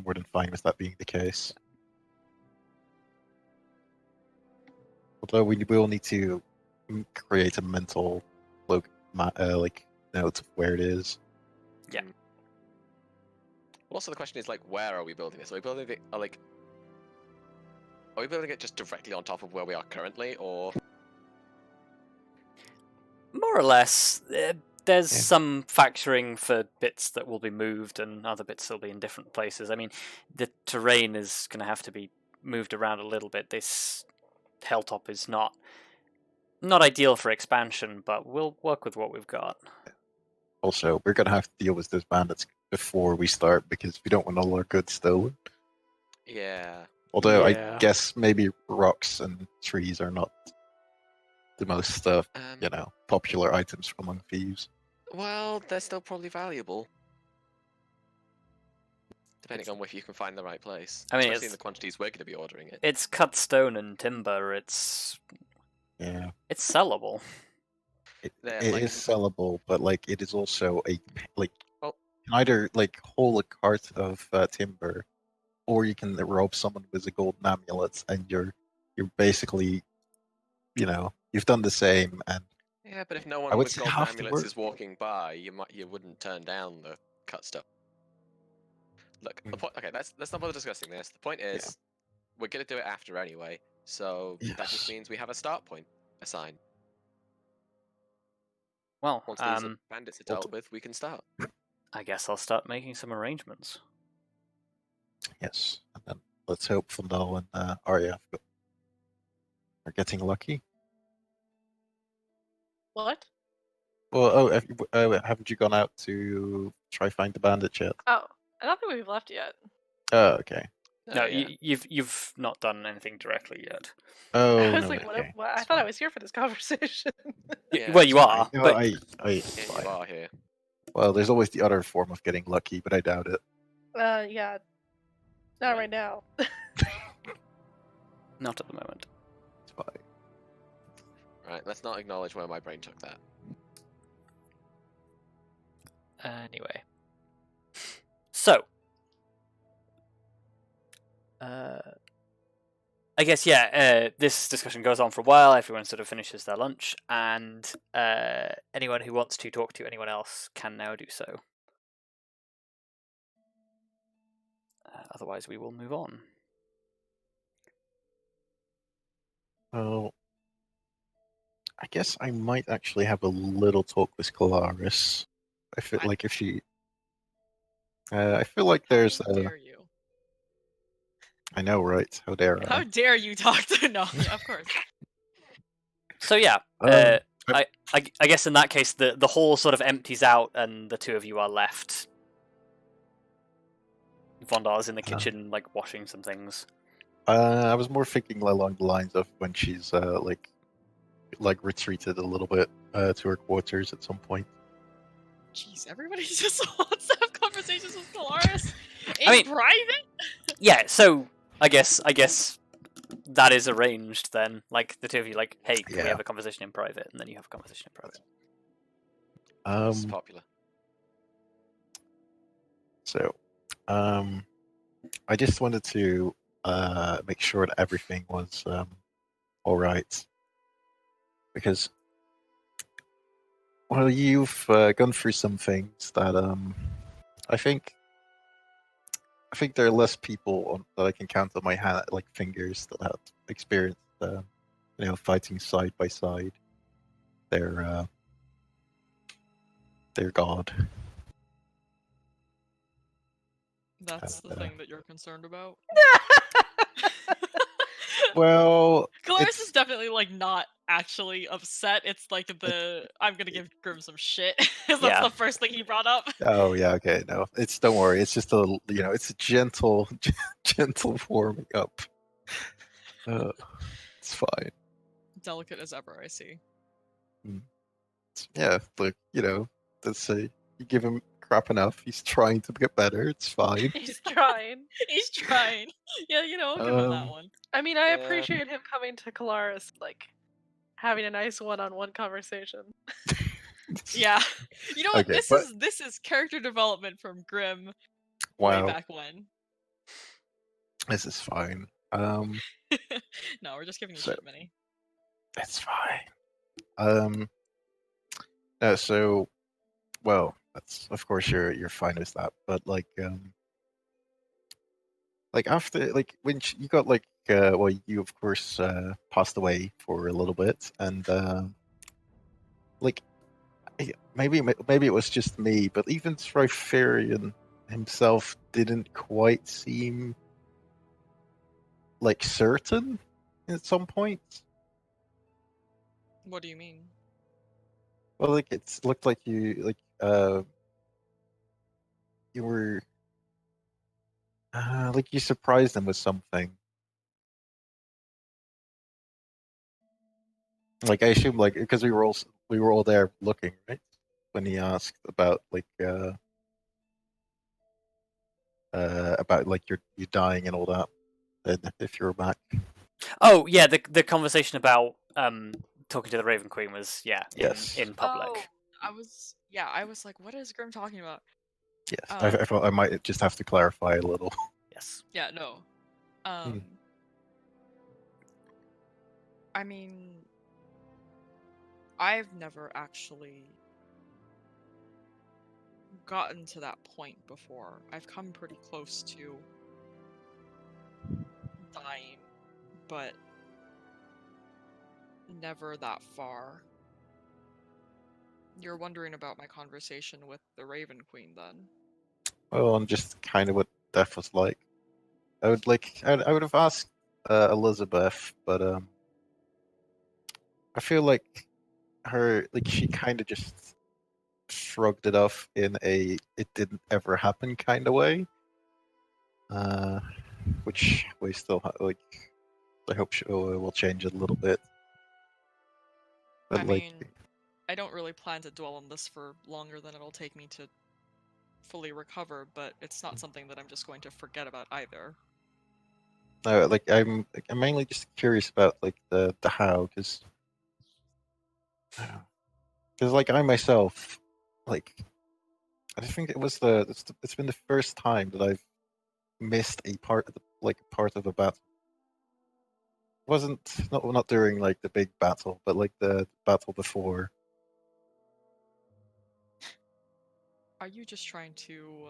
more than fine with that being the case. Although we will need to create a mental note of where it is. Yeah. Also, the question is where are we building this? Are we building it are we building it just directly on top of where we are currently, or? More or less, there's Yeah. some factoring for bits that will be moved and other bits that will be in different places. I mean, the terrain is going to have to be moved around a little bit. This hilltop is not ideal for expansion, but we'll work with what we've got. Also, we're gonna have to deal with those bandits before we start because we don't want all our goods stolen. Yeah. Although Yeah. I guess maybe rocks and trees are not the most popular items among thieves. Well, they're still probably valuable. Depending on if you can find the right place. I mean, especially in it's- the quantities we're going to be ordering it. It's cut stone and timber. It's Yeah, sellable. it Yeah, is sellable, but it is also you Well- can either haul a cart of timber, or you can rob someone with a golden amulet, and you're basically, you've done the same. And Yeah, but if no I one would with say golden half the amulets work- is walking by, you wouldn't turn down the cut stuff. Look, the point. Okay, let's not bother discussing this. The point is, we're gonna do it after anyway, so that just Yes. means we have a start point assigned. Well, Once these bandits are dealt Ulti- with, we can start. I guess I'll start making some arrangements. yes, and then let's hope Fanart and Arya are getting lucky. What? Well, haven't you gone out to try find the bandit yet? Oh, I don't think we've left yet. Oh, okay. No, yeah. you've not done anything directly yet. Oh, I was no, like, okay. what? I That's thought I fine. was here for this conversation. Yeah, Well, you it's are, No, but I Yeah, fine. you are here. Well, there's always the other form of getting lucky, but I doubt it. Yeah. Not right now. not at the moment. It's fine. Right, let's not acknowledge where my brain took that. Anyway, so I guess this discussion goes on for a while. Everyone sort of finishes their lunch, and anyone who wants to talk to anyone else can now do so. Otherwise, we will move on. Well, I guess I might actually have a little talk with Kelariis. I feel What? like if she, I feel like there's How dare you? I know, right? How dare How I? dare you talk to no? Of course. So yeah, Um, I guess in that case the hall sort of empties out and the two of you are left. Vondar's in the kitchen, like washing some things. I was more thinking along the lines of when she's like retreated a little bit to her quarters at some point. Jeez, everybody just wants to have conversations with Kelariis in I mean- private. Yeah, so I guess that is arranged then. Like the two of you, like, hey, can we Yeah. have a conversation in private? And then you have a conversation in private. It's popular. So, I just wanted to make sure that everything was all right, because well, you've gone through some things that I think there are less people that I can count on my hand, like fingers, that have experienced, fighting side by side their god. That's the thing that you're concerned about. Well, Kelariis is definitely like not actually upset. It's like I'm gonna give Grim some shit. 'Cause that's Yeah. the first thing he brought up. oh yeah, okay, no, don't worry, it's just a it's a gentle warming up. It's fine. Delicate as ever, I see. Yeah, look, let's say you give him crap enough, he's trying to get better. It's fine. He's trying. He's trying. Yeah, I'll give him that one. I mean, I Yeah. appreciate him coming to Kelariis, like having a nice one-on-one conversation. Yeah. You know what? Okay, This is character development from Grim Wow, way back when. this is fine. No, we're just giving you So- shit, Minnie. It's fine. So, well, that's of course you're fine with that, but like after when you got well, you of course passed away for a little bit, and maybe it was just me, but even Thriferian himself didn't quite seem certain at some point. What do you mean? Well, it looked like you you were you surprised him with something. I assume because we were all there looking, right? When he asked about you dying and all that, and if you were back. Oh yeah, the conversation about talking to the Raven Queen was Yes. in public. Oh, I was like, what is Grim talking about? Yes, I thought I might just have to clarify a little. Yes. Yeah, no. I mean, I've never actually gotten to that point before. I've come pretty close to dying, but never that far. You're wondering about my conversation with the Raven Queen, then? Well, and just kind of what death was like. I would have asked Elizabeth, but I feel like she kind of just shrugged it off in a "it didn't ever happen" kind of way. Which we still I hope she will change it a little bit. But I mean, I don't really plan to dwell on this for longer than it'll take me to fully recover, but it's not something that I'm just going to forget about either. no, I'm mainly just curious about the how, because I myself I think it's been the first time that I've missed a part of part of a battle. It wasn't not during the big battle, but the battle before. Are you just trying to...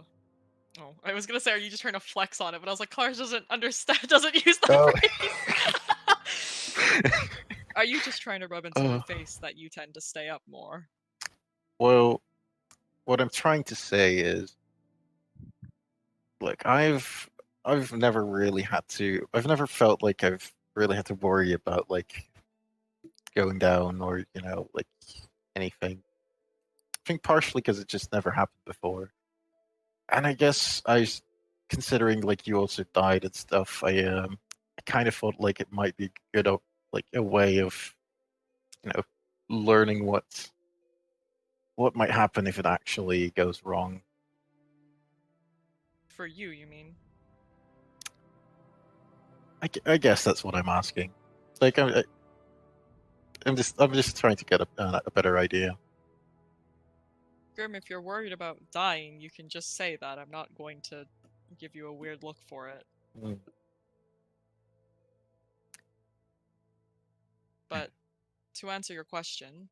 Oh, I was gonna say, are you just trying to flex on it? But I was like, Clarence doesn't understand, doesn't use that Oh. phrase. Are you just trying to rub into my face that you tend to stay up more? Well, what I'm trying to say is, I've I've never really had to. I've never felt like I've really had to worry about like going down or like anything. I think partially because it just never happened before, and I guess considering like you also died and stuff. I kind of thought like it might be good, like a way of learning what might happen if it actually goes wrong. For you mean? I guess that's what I'm asking. Like I'm just trying to get a better idea. Grim, if you're worried about dying, you can just say that. I'm not going to give you a weird look for it. Mm. But to answer your question,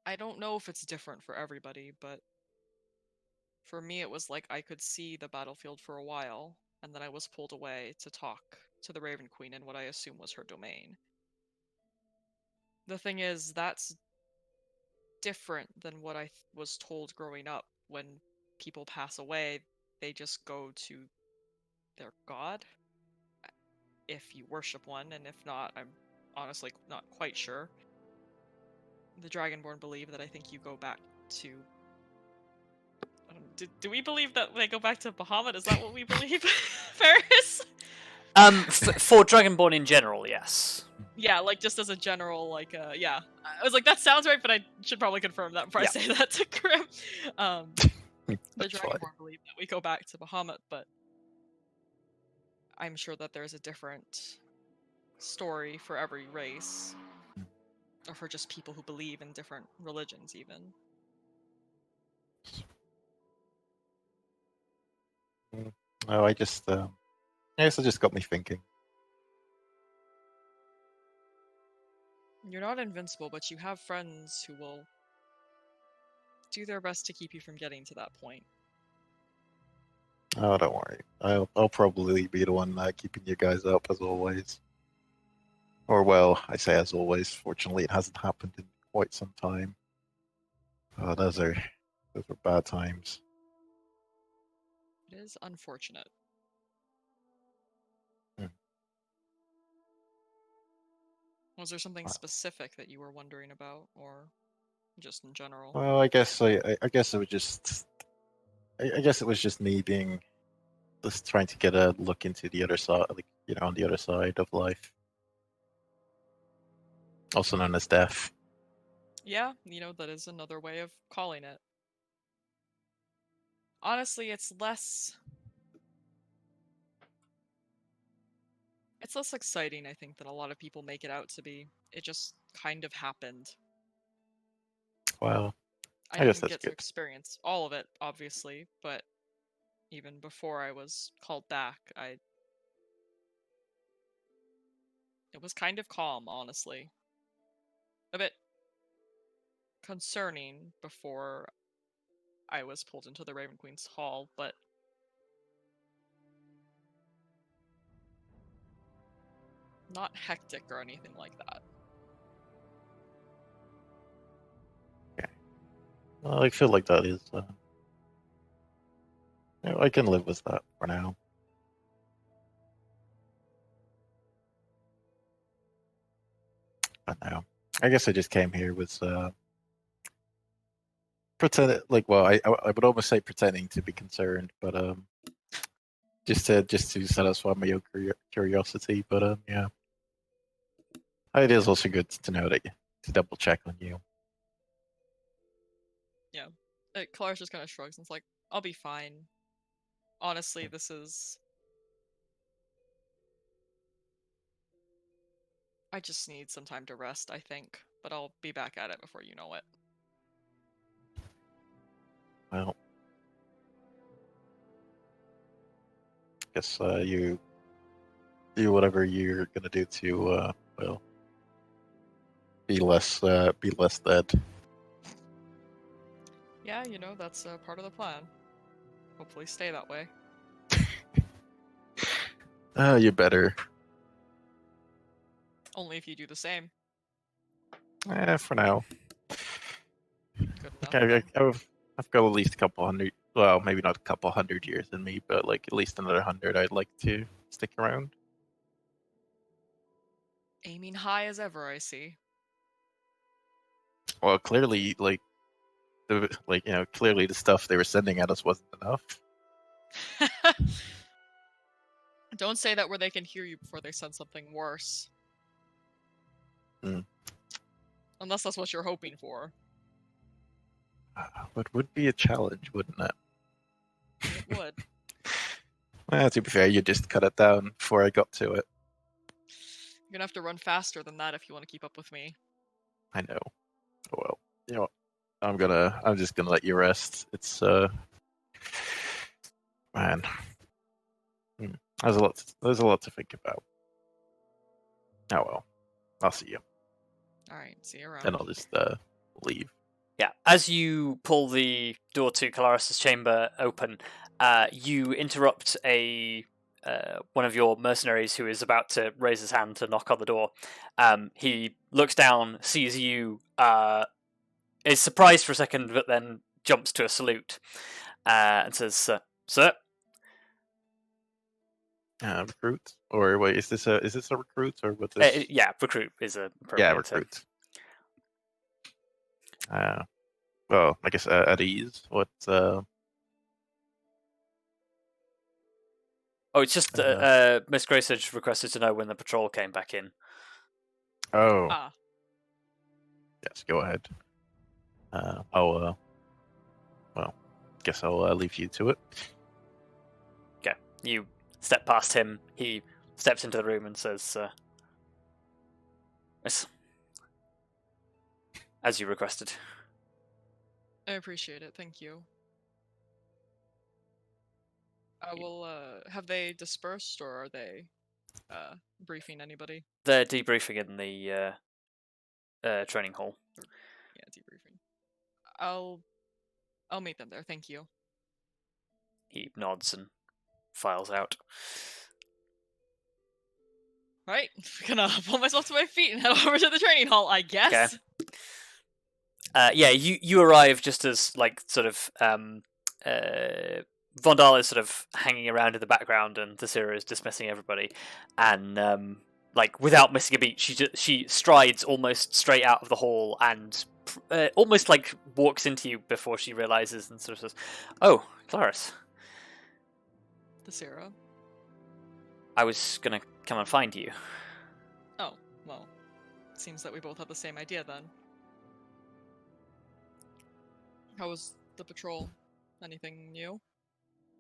I don't know if it's different for everybody, but for me it was like I could see the battlefield for a while, and then I was pulled away to talk to the Raven Queen in what I assume was her domain. The thing is, that's different than what I was told growing up. When people pass away, they just go to their god, if you worship one, and if not, I'm honestly not quite sure. The Dragonborn believe that I think you go back to... Do we believe that they go back to Bahamut? Is that what we believe? Ferrous? For Dragonborn in general, yes. Yeah, like just as a general, like, yeah. I was like, that sounds right, but I should probably confirm that before I say that to Grim. The Dragonborn believe that we go back to Bahamut, but I'm sure that there's a different story for every race. Or for just people who believe in different religions, even. No, I guess it just got me thinking. You're not invincible, but you have friends who will do their best to keep you from getting to that point. Oh, don't worry. I'll probably be the one keeping you guys up as always. Or well, I say as always. Fortunately, it hasn't happened in quite some time. Oh, those are bad times. It is unfortunate. Was there something specific that you were wondering about, or just in general? Well, I guess I guess it was just I guess it was just me being just trying to get a look into the other side, like on the other side of life, also known as death. Yeah, that is another way of calling it. Honestly, it's less exciting, I think, than a lot of people make it out to be. It just kind of happened. Well, I guess didn't that's get good. to experience all of it, obviously, but even before I was called back, it was kind of calm, honestly. A bit concerning before I was pulled into the Raven Queen's hall, but not hectic or anything like that. Okay. Well, I feel like that is. I can live with that for now. But now, I guess I just came here with pretend like well, I would almost say pretending to be concerned, but just to satisfy my own curiosity. But yeah, it is also good to know that to double check on you. Yeah, Kelariis just kind of shrugs and is like, "I'll be fine. Honestly, this is... I just need some time to rest, I think, but I'll be back at it before you know it." Well, guess you do whatever you're gonna do to well be less dead. Yeah, that's part of the plan. Hopefully stay that way. You better. Only if you do the same. For now. Good enough. Okay, then. I've got at least a couple hundred. Well, maybe not a couple hundred years in me, but like at least another 100. I'd like to stick around. Aiming high as ever, I see. Well, clearly, clearly the stuff they were sending at us wasn't enough. Don't say that where they can hear you before they send something worse. Hmm. Unless that's what you're hoping for. But would be a challenge, wouldn't it? It would. Well, to be fair, you just cut it down before I got to it. You're gonna have to run faster than that if you want to keep up with me. I know. Oh, well, you know what? I'm just gonna let you rest. It's man. There's a lot to think about. Oh well. I'll see you. Alright, see you around. And I'll just leave. Yeah, as you pull the door to Kelariis' chamber open, you interrupt one of your mercenaries who is about to raise his hand to knock on the door. He looks down, sees you, is surprised for a second, but then jumps to a salute and says, "Sir." Recruit? Or wait, is this a recruit or what? This? Yeah, recruit is a Yeah, appropriate term. recruit. Well, I guess at ease. What? Oh, it's just Miss Greysurge requested to know when the patrol came back in. Oh, Ah, yes. Go ahead. Well, guess I'll leave you to it. Okay, you step past him. He steps into the room and says, "Miss, as you requested." I appreciate it, thank you. I will, have they dispersed, or are they, briefing anybody? They're debriefing in the training hall. Yeah, debriefing. I'll meet them there, thank you. He nods and files out. Right, I'm gonna pull myself to my feet and head over to the training hall, I guess. Yeah, you arrive just as Vondal is sort of hanging around in the background, and Tallithsyr is dismissing everybody, and without missing a beat, she strides almost straight out of the hall and almost like walks into you before she realizes and sort of says, "Oh, Kelariis. Tallithsyr. I was gonna come and find you." Oh, well, seems that we both had the same idea then. How was the patrol? Anything new?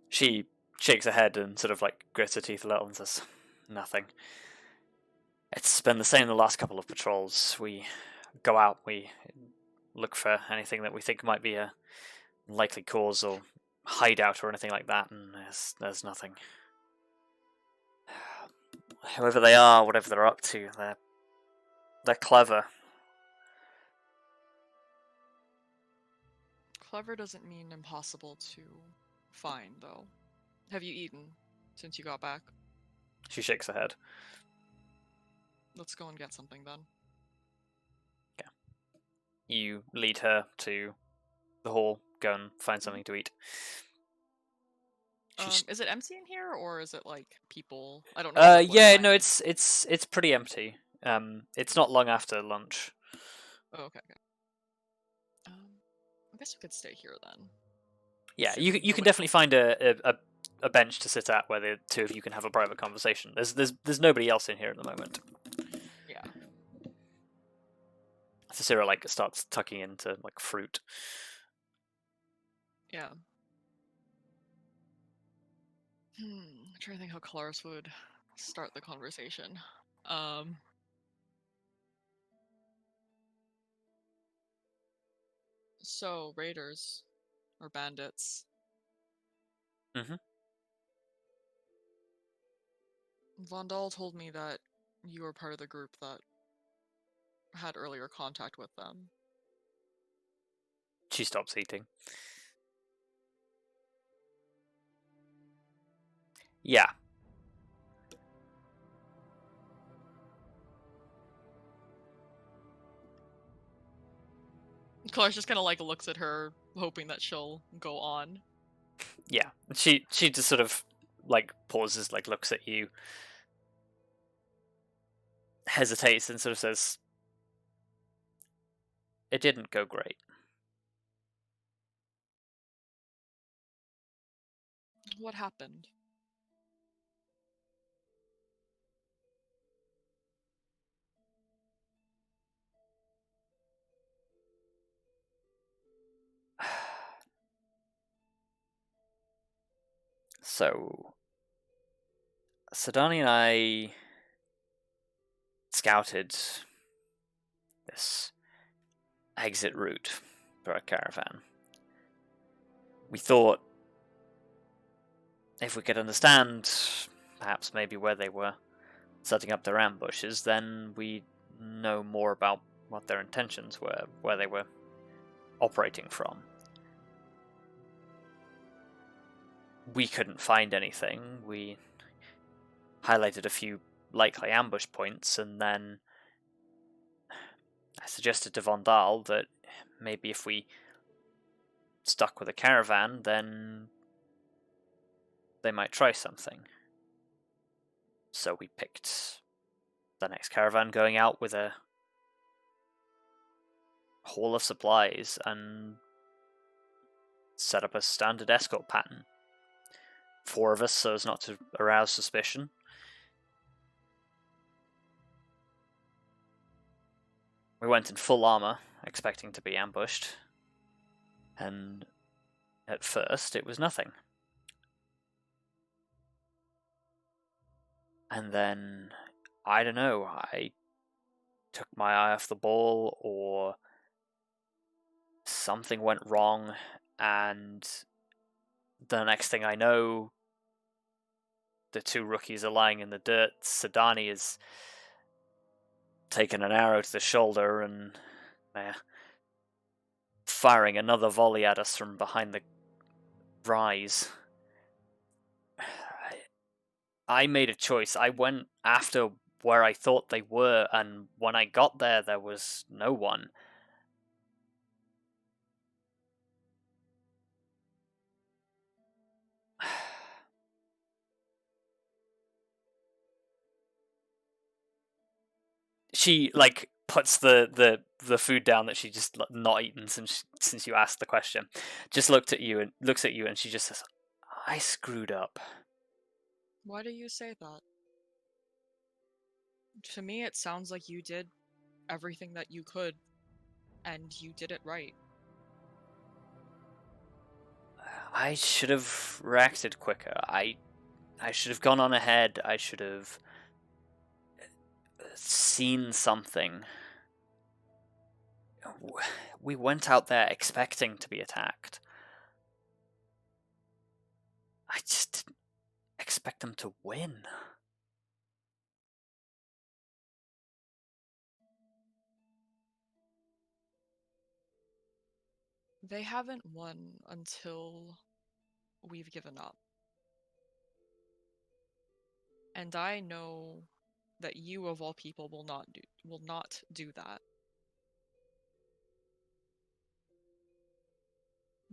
She shakes her head and sort of grits her teeth a little and says, "Nothing. It's been the same the last couple of patrols. We go out, we look for anything that we think might be a likely cause or hideout or anything like that, and there's nothing. Whoever they are, whatever they're up to, they're clever." Clever doesn't mean impossible to find, though. Have you eaten since you got back? She shakes her head. Let's go and get something then. Yeah. You lead her to the hall, go and find something to eat. Is it empty in here, or is it like people? I don't know. Yeah, no, it's pretty empty. It's not long after lunch. Oh, okay. I guess we could stay here then. Yeah, Sit you can definitely find a bench to sit at where the two of you can have a private conversation. There's nobody else in here at the moment. Yeah. Tallithsyr starts tucking into fruit. Yeah. I'm trying to think how Kelariis would start the conversation. So, raiders or bandits. Vondal told me that you were part of the group that had earlier contact with them. She stops eating. Yeah. Clark just kind of like looks at her, hoping that she'll go on. Yeah, she just sort of like pauses, like looks at you, hesitates, and sort of says, "It didn't go great." What happened? So, Sidani and I scouted this exit route for our caravan. We thought if we could understand perhaps maybe where they were setting up their ambushes, then we'd know more about what their intentions were, where they were operating from. We couldn't find anything. We highlighted a few likely ambush points, and then I suggested to Vondal that maybe if we stuck with a caravan, then they might try something. So we picked the next caravan going out with a haul of supplies and set up a standard escort pattern. 4 of us so as not to arouse suspicion. We went in full armor, expecting to be ambushed, and at first it was nothing. And then, I don't know, I took my eye off the ball, or something went wrong, and the next thing I know, the 2 rookies are lying in the dirt. Sidani is taken an arrow to the shoulder and firing another volley at us from behind the rise. I made a choice. I went after where I thought they were, and when I got there, there was no one. She like puts the food down that she just not eaten since you asked the question. Just looks at you and she just says, "I screwed up." Why do you say that? To me, it sounds like you did everything that you could, and you did it right. I should have reacted quicker. I should have gone on ahead. I should have seen something. We went out there expecting to be attacked. I just didn't expect them to win. They haven't won until we've given up. And I know that you of all people will not do that.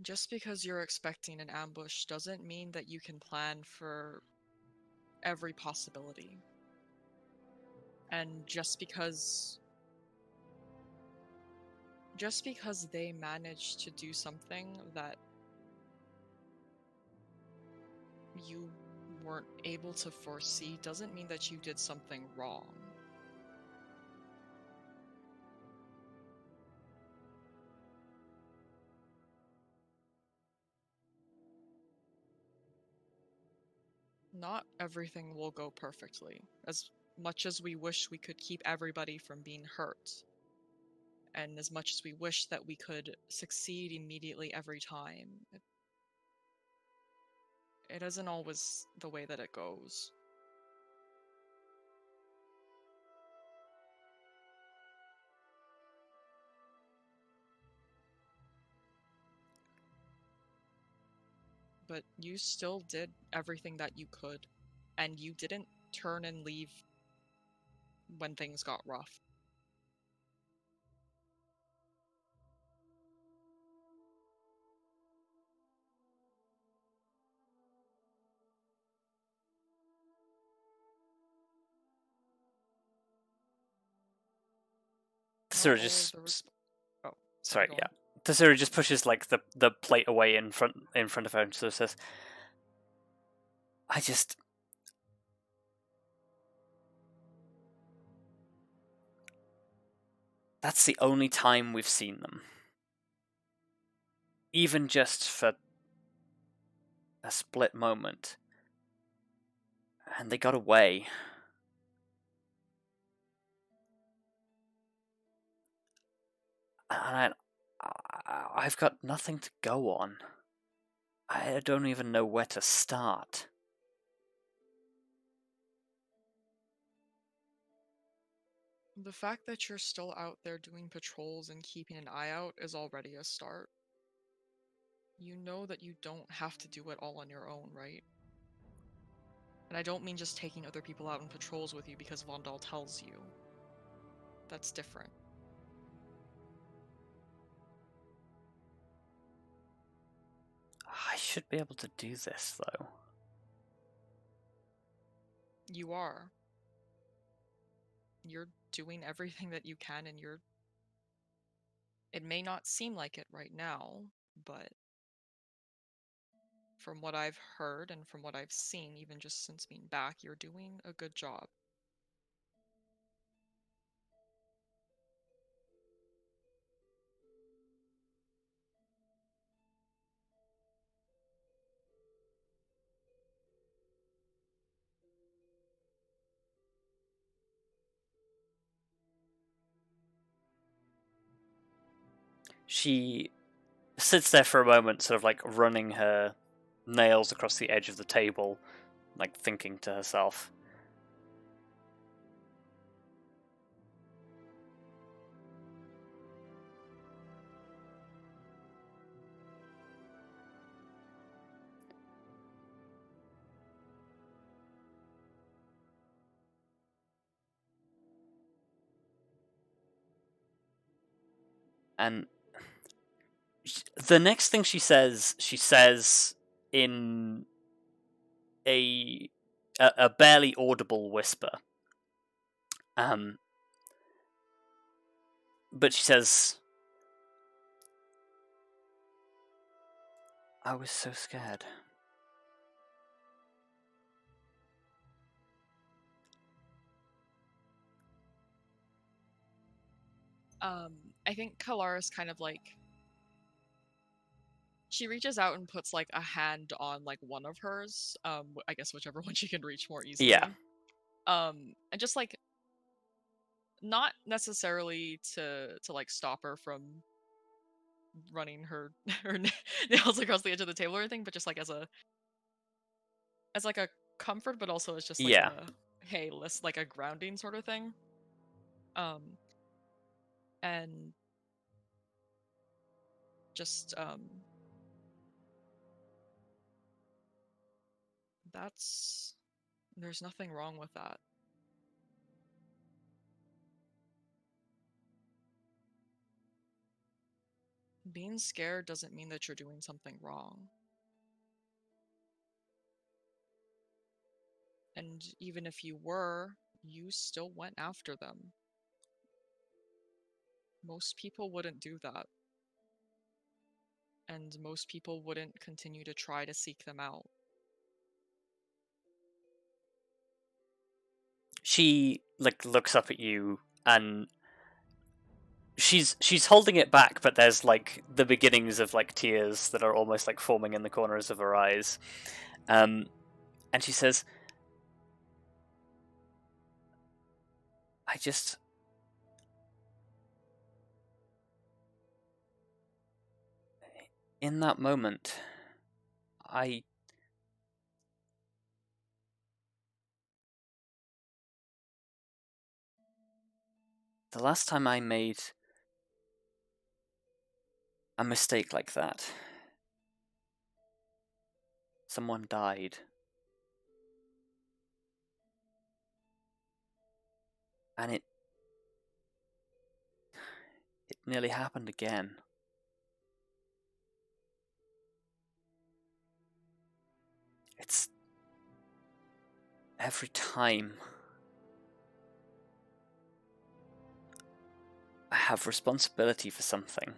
Just because you're expecting an ambush doesn't mean that you can plan for every possibility. And just because they managed to do something that you weren't able to foresee doesn't mean that you did something wrong. Not everything will go perfectly. As much as we wish we could keep everybody from being hurt, and as much as we wish that we could succeed immediately every time, it isn't always the way that it goes. But you still did everything that you could, and you didn't turn and leave when things got rough. Tallithsyr all just of the resp- Oh, sorry, go yeah. on. Tallithsyr just pushes like the plate away in front of her and sort of says, that's the only time we've seen them. Even just for a split moment. And they got away. And I've got nothing to go on. I don't even know where to start. The fact that you're still out there doing patrols and keeping an eye out is already a start. You know that you don't have to do it all on your own, right? And I don't mean just taking other people out on patrols with you because Vondal tells you. That's different. I should be able to do this, though. You are. You're doing everything that you can, and you're... It may not seem like it right now, but from what I've heard and from what I've seen, even just since being back, you're doing a good job. She sits there for a moment, sort of like running her nails across the edge of the table, like thinking to herself. And the next thing she says in a barely audible whisper. But she says, I was so scared. I think Kelariis kind of like... She reaches out and puts like a hand on like one of hers. I guess whichever one she can reach more easily. Yeah. And just like... Not necessarily to like stop her from running her nails across the edge of the table or anything, but just like as like a comfort, but also as just like Yeah. a hey, let's like a grounding sort of thing. And just there's nothing wrong with that. Being scared doesn't mean that you're doing something wrong. And even if you were, you still went after them. Most people wouldn't do that. And most people wouldn't continue to try to seek them out. She like looks up at you and she's holding it back, but there's like the beginnings of like tears that are almost like forming in the corners of her eyes. And she says, in that moment, the last time I made a mistake like that, someone died. And it nearly happened again. It's every time I have responsibility for something,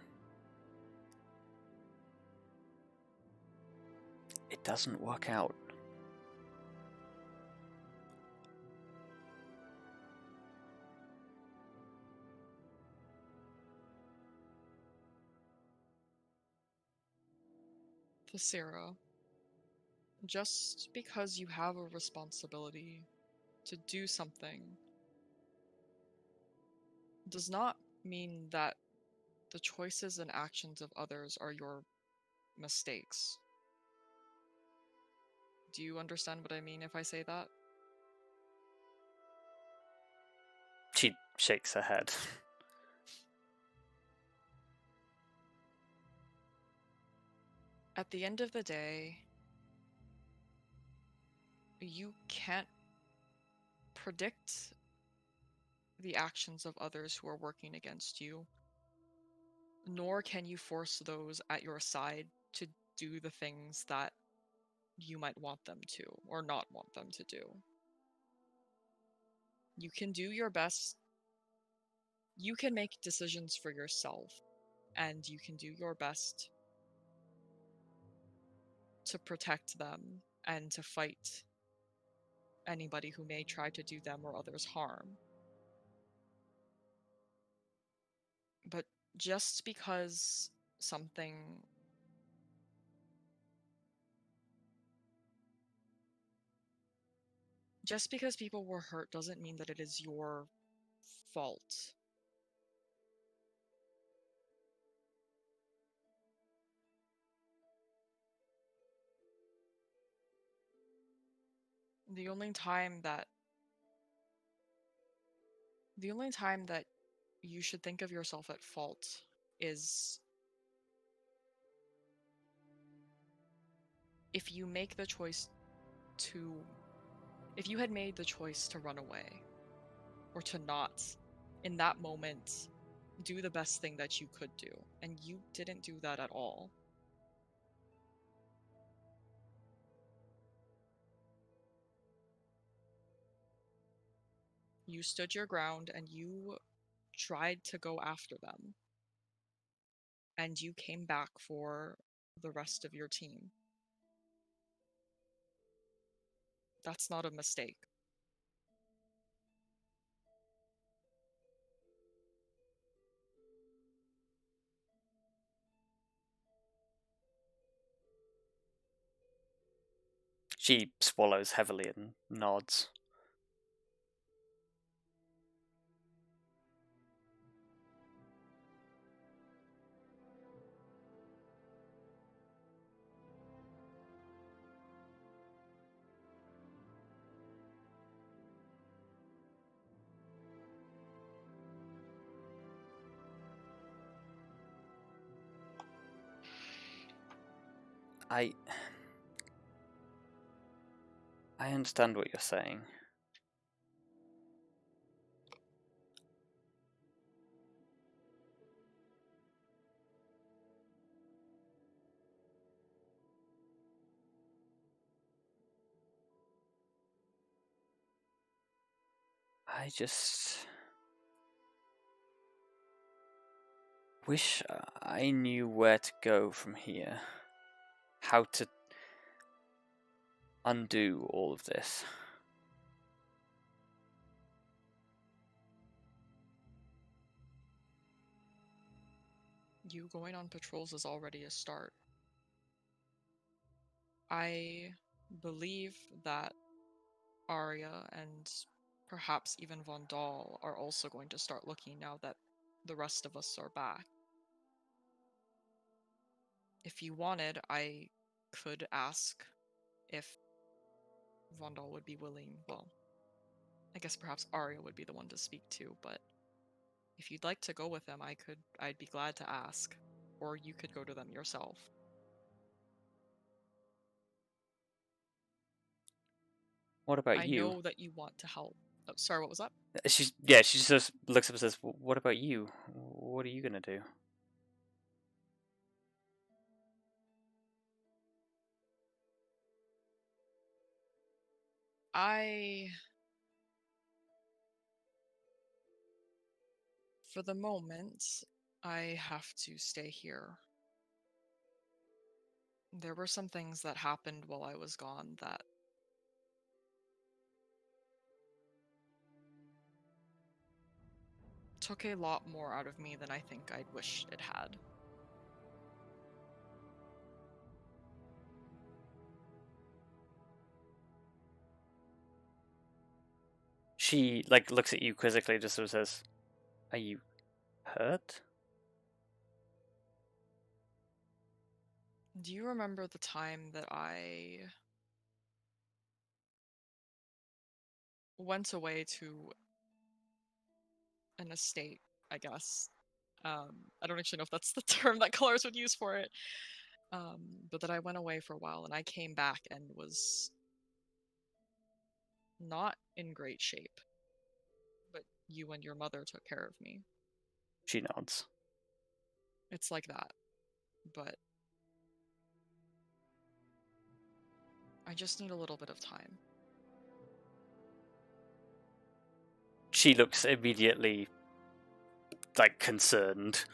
it doesn't work out. Tallithsyr, just because you have a responsibility to do something does not mean that the choices and actions of others are your mistakes. Do you understand what I mean if I say that? She shakes her head. At the end of the day, you can't predict the actions of others who are working against you, nor can you force those at your side to do the things that you might want them to or not want them to do. You can do your best. You can make decisions for yourself, and you can do your best to protect them and to fight anybody who may try to do them or others harm. But just because something just because people were hurt doesn't mean that it is your fault. The only time that you should think of yourself at fault is if you make the choice to if you had made the choice to run away or to not in that moment do the best thing that you could do, and you didn't do that at all. You stood your ground and you tried to go after them, and you came back for the rest of your team. That's not a mistake. She swallows heavily and nods. I understand what you're saying. I just wish I knew where to go from here. How to undo all of this. You going on patrols is already a start. I believe that Arya and perhaps even Vondal are also going to start looking now that the rest of us are back. If you wanted, I could ask if Vondal would be willing. Well, I guess perhaps Arya would be the one to speak to, but if you'd like to go with them, I'd be glad to ask. Or you could go to them yourself. What about you? I know that you want to help. Oh, sorry, what was that? She just looks up and says, "What about you? What are you gonna do?" For the moment, I have to stay here. There were some things that happened while I was gone that took a lot more out of me than I think I'd wish it had. She like looks at you quizzically, just sort of says, "Are you hurt?" Do you remember the time that I went away to an estate, I guess? I don't actually know if that's the term that Kelariis would use for it. But that I went away for a while and I came back and was not in great shape. But you and your mother took care of me. She nods. It's like that. But I just need a little bit of time. She looks immediately like concerned.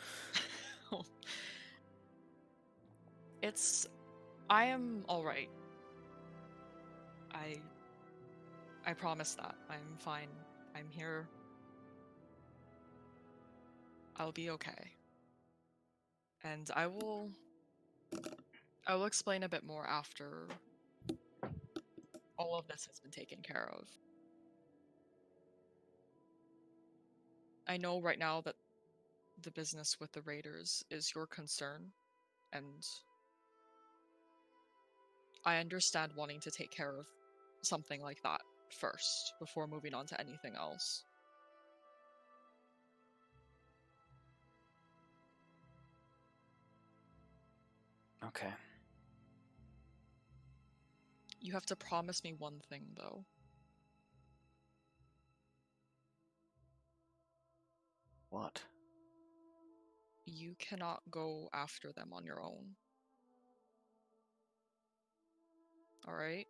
I am alright. I promise that. I'm fine. I'm here. I'll be okay. And I will explain a bit more after all of this has been taken care of. I know right now that the business with the raiders is your concern, and I understand wanting to take care of something like that first, before moving on to anything else. Okay. You have to promise me one thing, though. What? You cannot go after them on your own. Alright?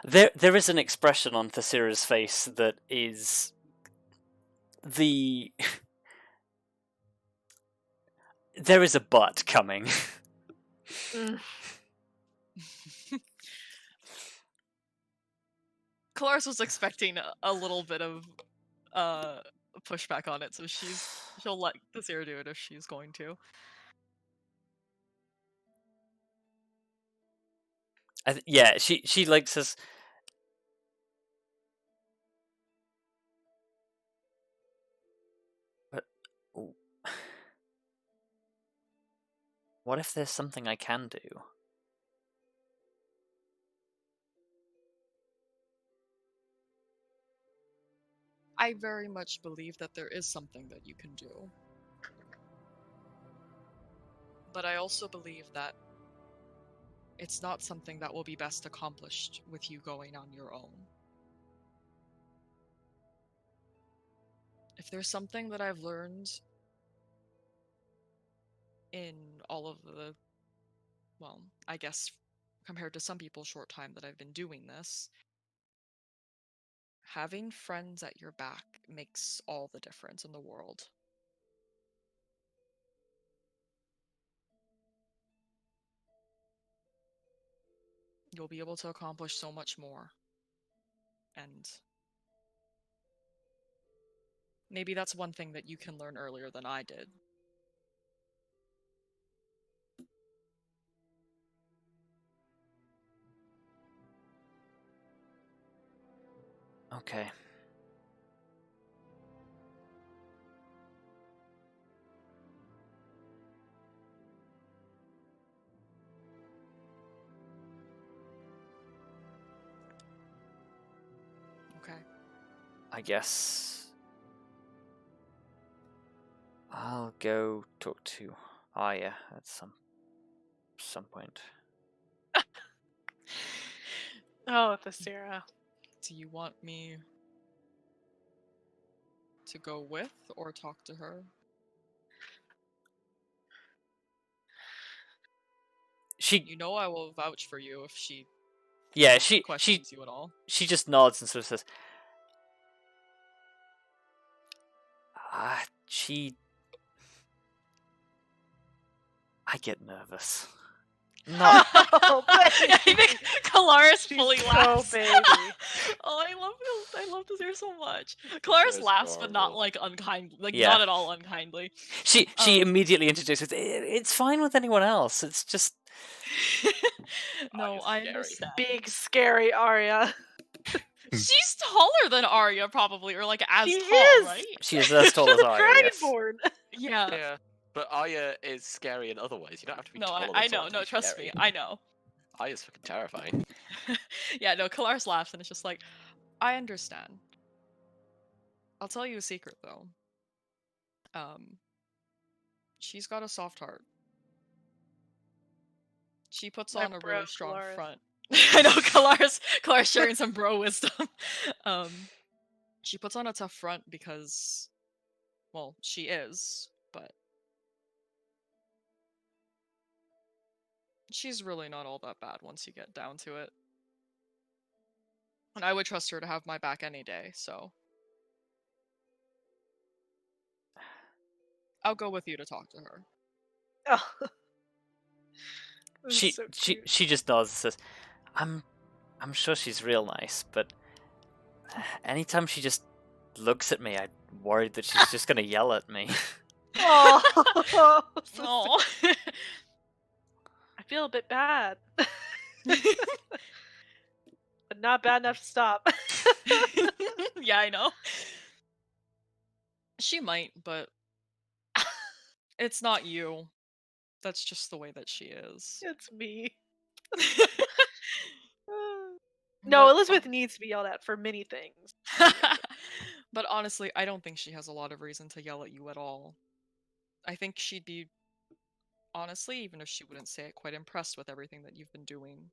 There is an expression on Tallithsyr's face that is the there is a but coming. Kelariis was expecting a little bit of pushback on it, so she'll let Tallithsyr do it if she's going to. Yeah, she like says, but what if there's something I can do? I very much believe that there is something that you can do. But I also believe that it's not something that will be best accomplished with you going on your own. If there's something that I've learned in all of the, well, I guess compared to some people's short time that I've been doing this, having friends at your back makes all the difference in the world. You'll be able to accomplish so much more. And maybe that's one thing that you can learn earlier than I did. Okay. Okay. I guess I'll go talk to Arya at some point. Oh, Tallithsyr. Do you want me to go with or talk to her? She You know I will vouch for you if she Yeah, she questions you at all. she just nods and sort of says, I get nervous. Not Oh, baby. I think Kelariis She's fully so laughs. baby. Oh, I love this here so much. Kelariis That's laughs, but not adorable. like unkindly, like Yeah. not at all unkindly. she Um, immediately introduces it's fine with anyone else. It's just No, it's I scary. understand. Big scary Arya. She's taller than Arya, probably, or like as She tall, is! right? she is as tall as She's a Arya, yes. dragonborn. Yeah. Yeah, but Arya is scary in other ways. You don't have to be No, taller than I know. someone to No, be trust scary. me, I know. Arya's fucking terrifying. Yeah, no, Kelariis laughs and it's just like, I understand. I'll tell you a secret though. She's got a soft heart. She puts My on a bro, really strong Kelariis. front. I know Kelariis sharing some bro wisdom. She puts on a tough front because, well, she is, but she's really not all that bad once you get down to it. And I would trust her to have my back any day, so I'll go with you to talk to her. Oh. This is so cute. She just nods and says, I'm sure she's real nice, but anytime she just looks at me, I'm worried that she's just gonna yell at me. Oh, so Oh. I feel a bit bad. But not bad enough to stop. Yeah, I know. She might, but it's not you. That's just the way that she is. It's me. No, But- Elizabeth needs to be yelled at for many things. But honestly, I don't think she has a lot of reason to yell at you at all. I think she'd be, honestly, even if she wouldn't say it, quite impressed with everything that you've been doing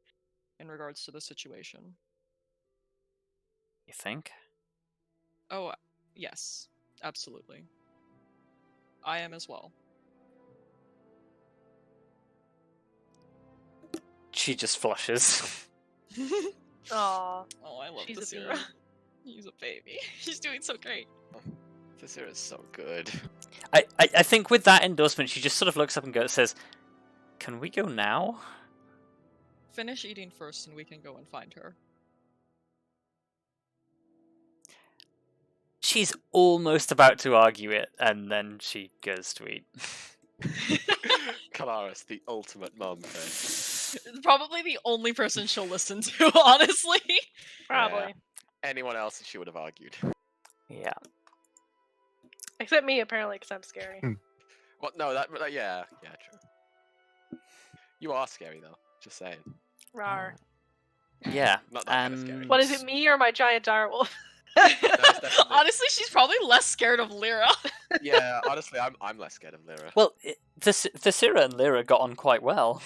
in regards to the situation. You think? Oh, yes, absolutely. I am as well. She just flushes. Aw. Oh, I love She's a Tallithsyr. bean. She's a baby. She's doing so great. Tallithsyr is so good. I think with that endorsement, she just sort of looks up and says, "Can we go now?" Finish eating first and we can go and find her. She's almost about to argue it, and then she goes to eat. Kelariis, the ultimate mum friend. Probably the only person she'll listen to, honestly. Probably. Anyone else, she would have argued. Yeah. Except me, apparently, because I'm scary. Well, no, yeah, true. You are scary though. Just saying. Rawr. Yeah. Not that kind of scary. What is it, me or my giant direwolf? definitely- Honestly, she's probably less scared of Lyra. Yeah, honestly, I'm less scared of Lyra. Well, Tallithsyr and Lyra got on quite well.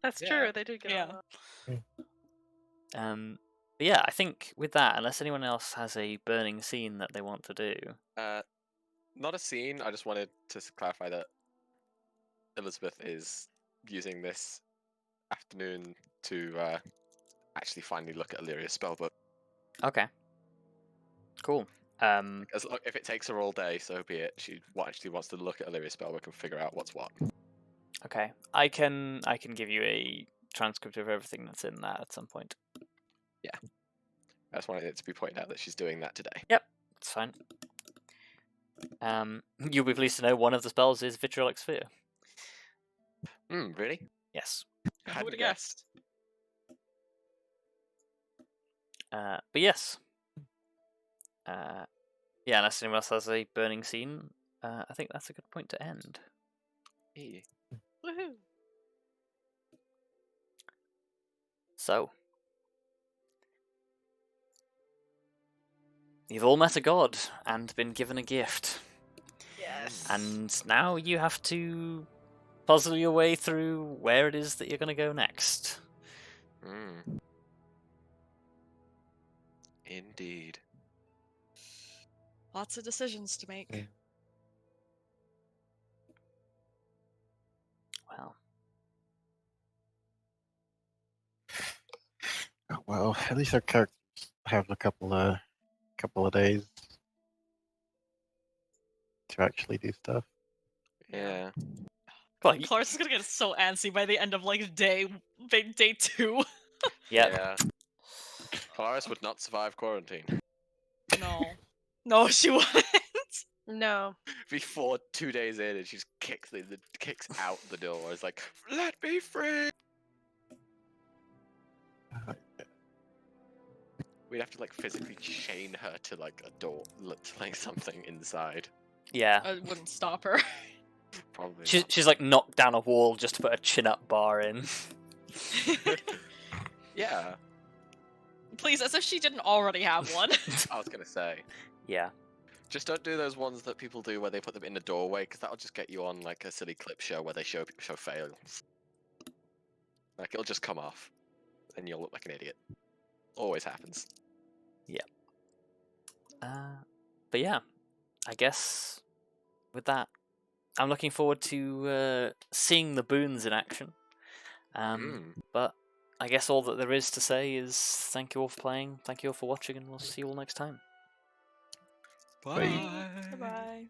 That's Yeah. true, they did get Yeah. on. But yeah, I think with that, unless anyone else has a burning scene that they want to do, Not a scene. I just wanted to clarify that Elizabeth is using this afternoon to actually finally look at Illyria's spellbook. okay, cool. If it takes her all day, so be it. She actually wants to look at Illyria's spellbook and figure out what's what. Okay, I can give you a transcript of everything that's in that at some point. I just wanted it to be pointed out that she's doing that today. It's fine. You'll be pleased to know one of the spells is Vitriolic Sphere. Really? Yes. Who Hadn't would have guessed? But yes. Yeah, unless anyone else has a burning scene, I think that's a good point to end. Eh. Woohoo! So, you've all met a god and been given a gift, Yes. and now you have to puzzle your way through where it is that you're going to go next. Indeed. Lots of decisions to make. Yeah. Well, Well, at least our characters have a couple of days to actually do stuff. Yeah. Well, Clarence is gonna get so antsy by the end of like day 2. yeah. Kelariis would not survive quarantine. No. No, she wouldn't. No. Before 2 days in, and she just kicks out the door. It's like, let me free. We'd have to like physically chain her to like a door, to like something inside. Yeah. I wouldn't stop her. Probably. She's like knocked down a wall just to put a chin-up bar in. Yeah, Please, as if she didn't already have one. I was gonna say. Yeah. Just don't do those ones that people do where they put them in the doorway, because that'll just get you on like a silly clip show where they show fails. Like it'll just come off, and you'll look like an idiot. Always happens. But yeah, I guess with that, I'm looking forward to seeing the boons in action. But I guess all that there is to say is thank you all for playing, thank you all for watching, and we'll see you all next time. Bye. Bye-bye.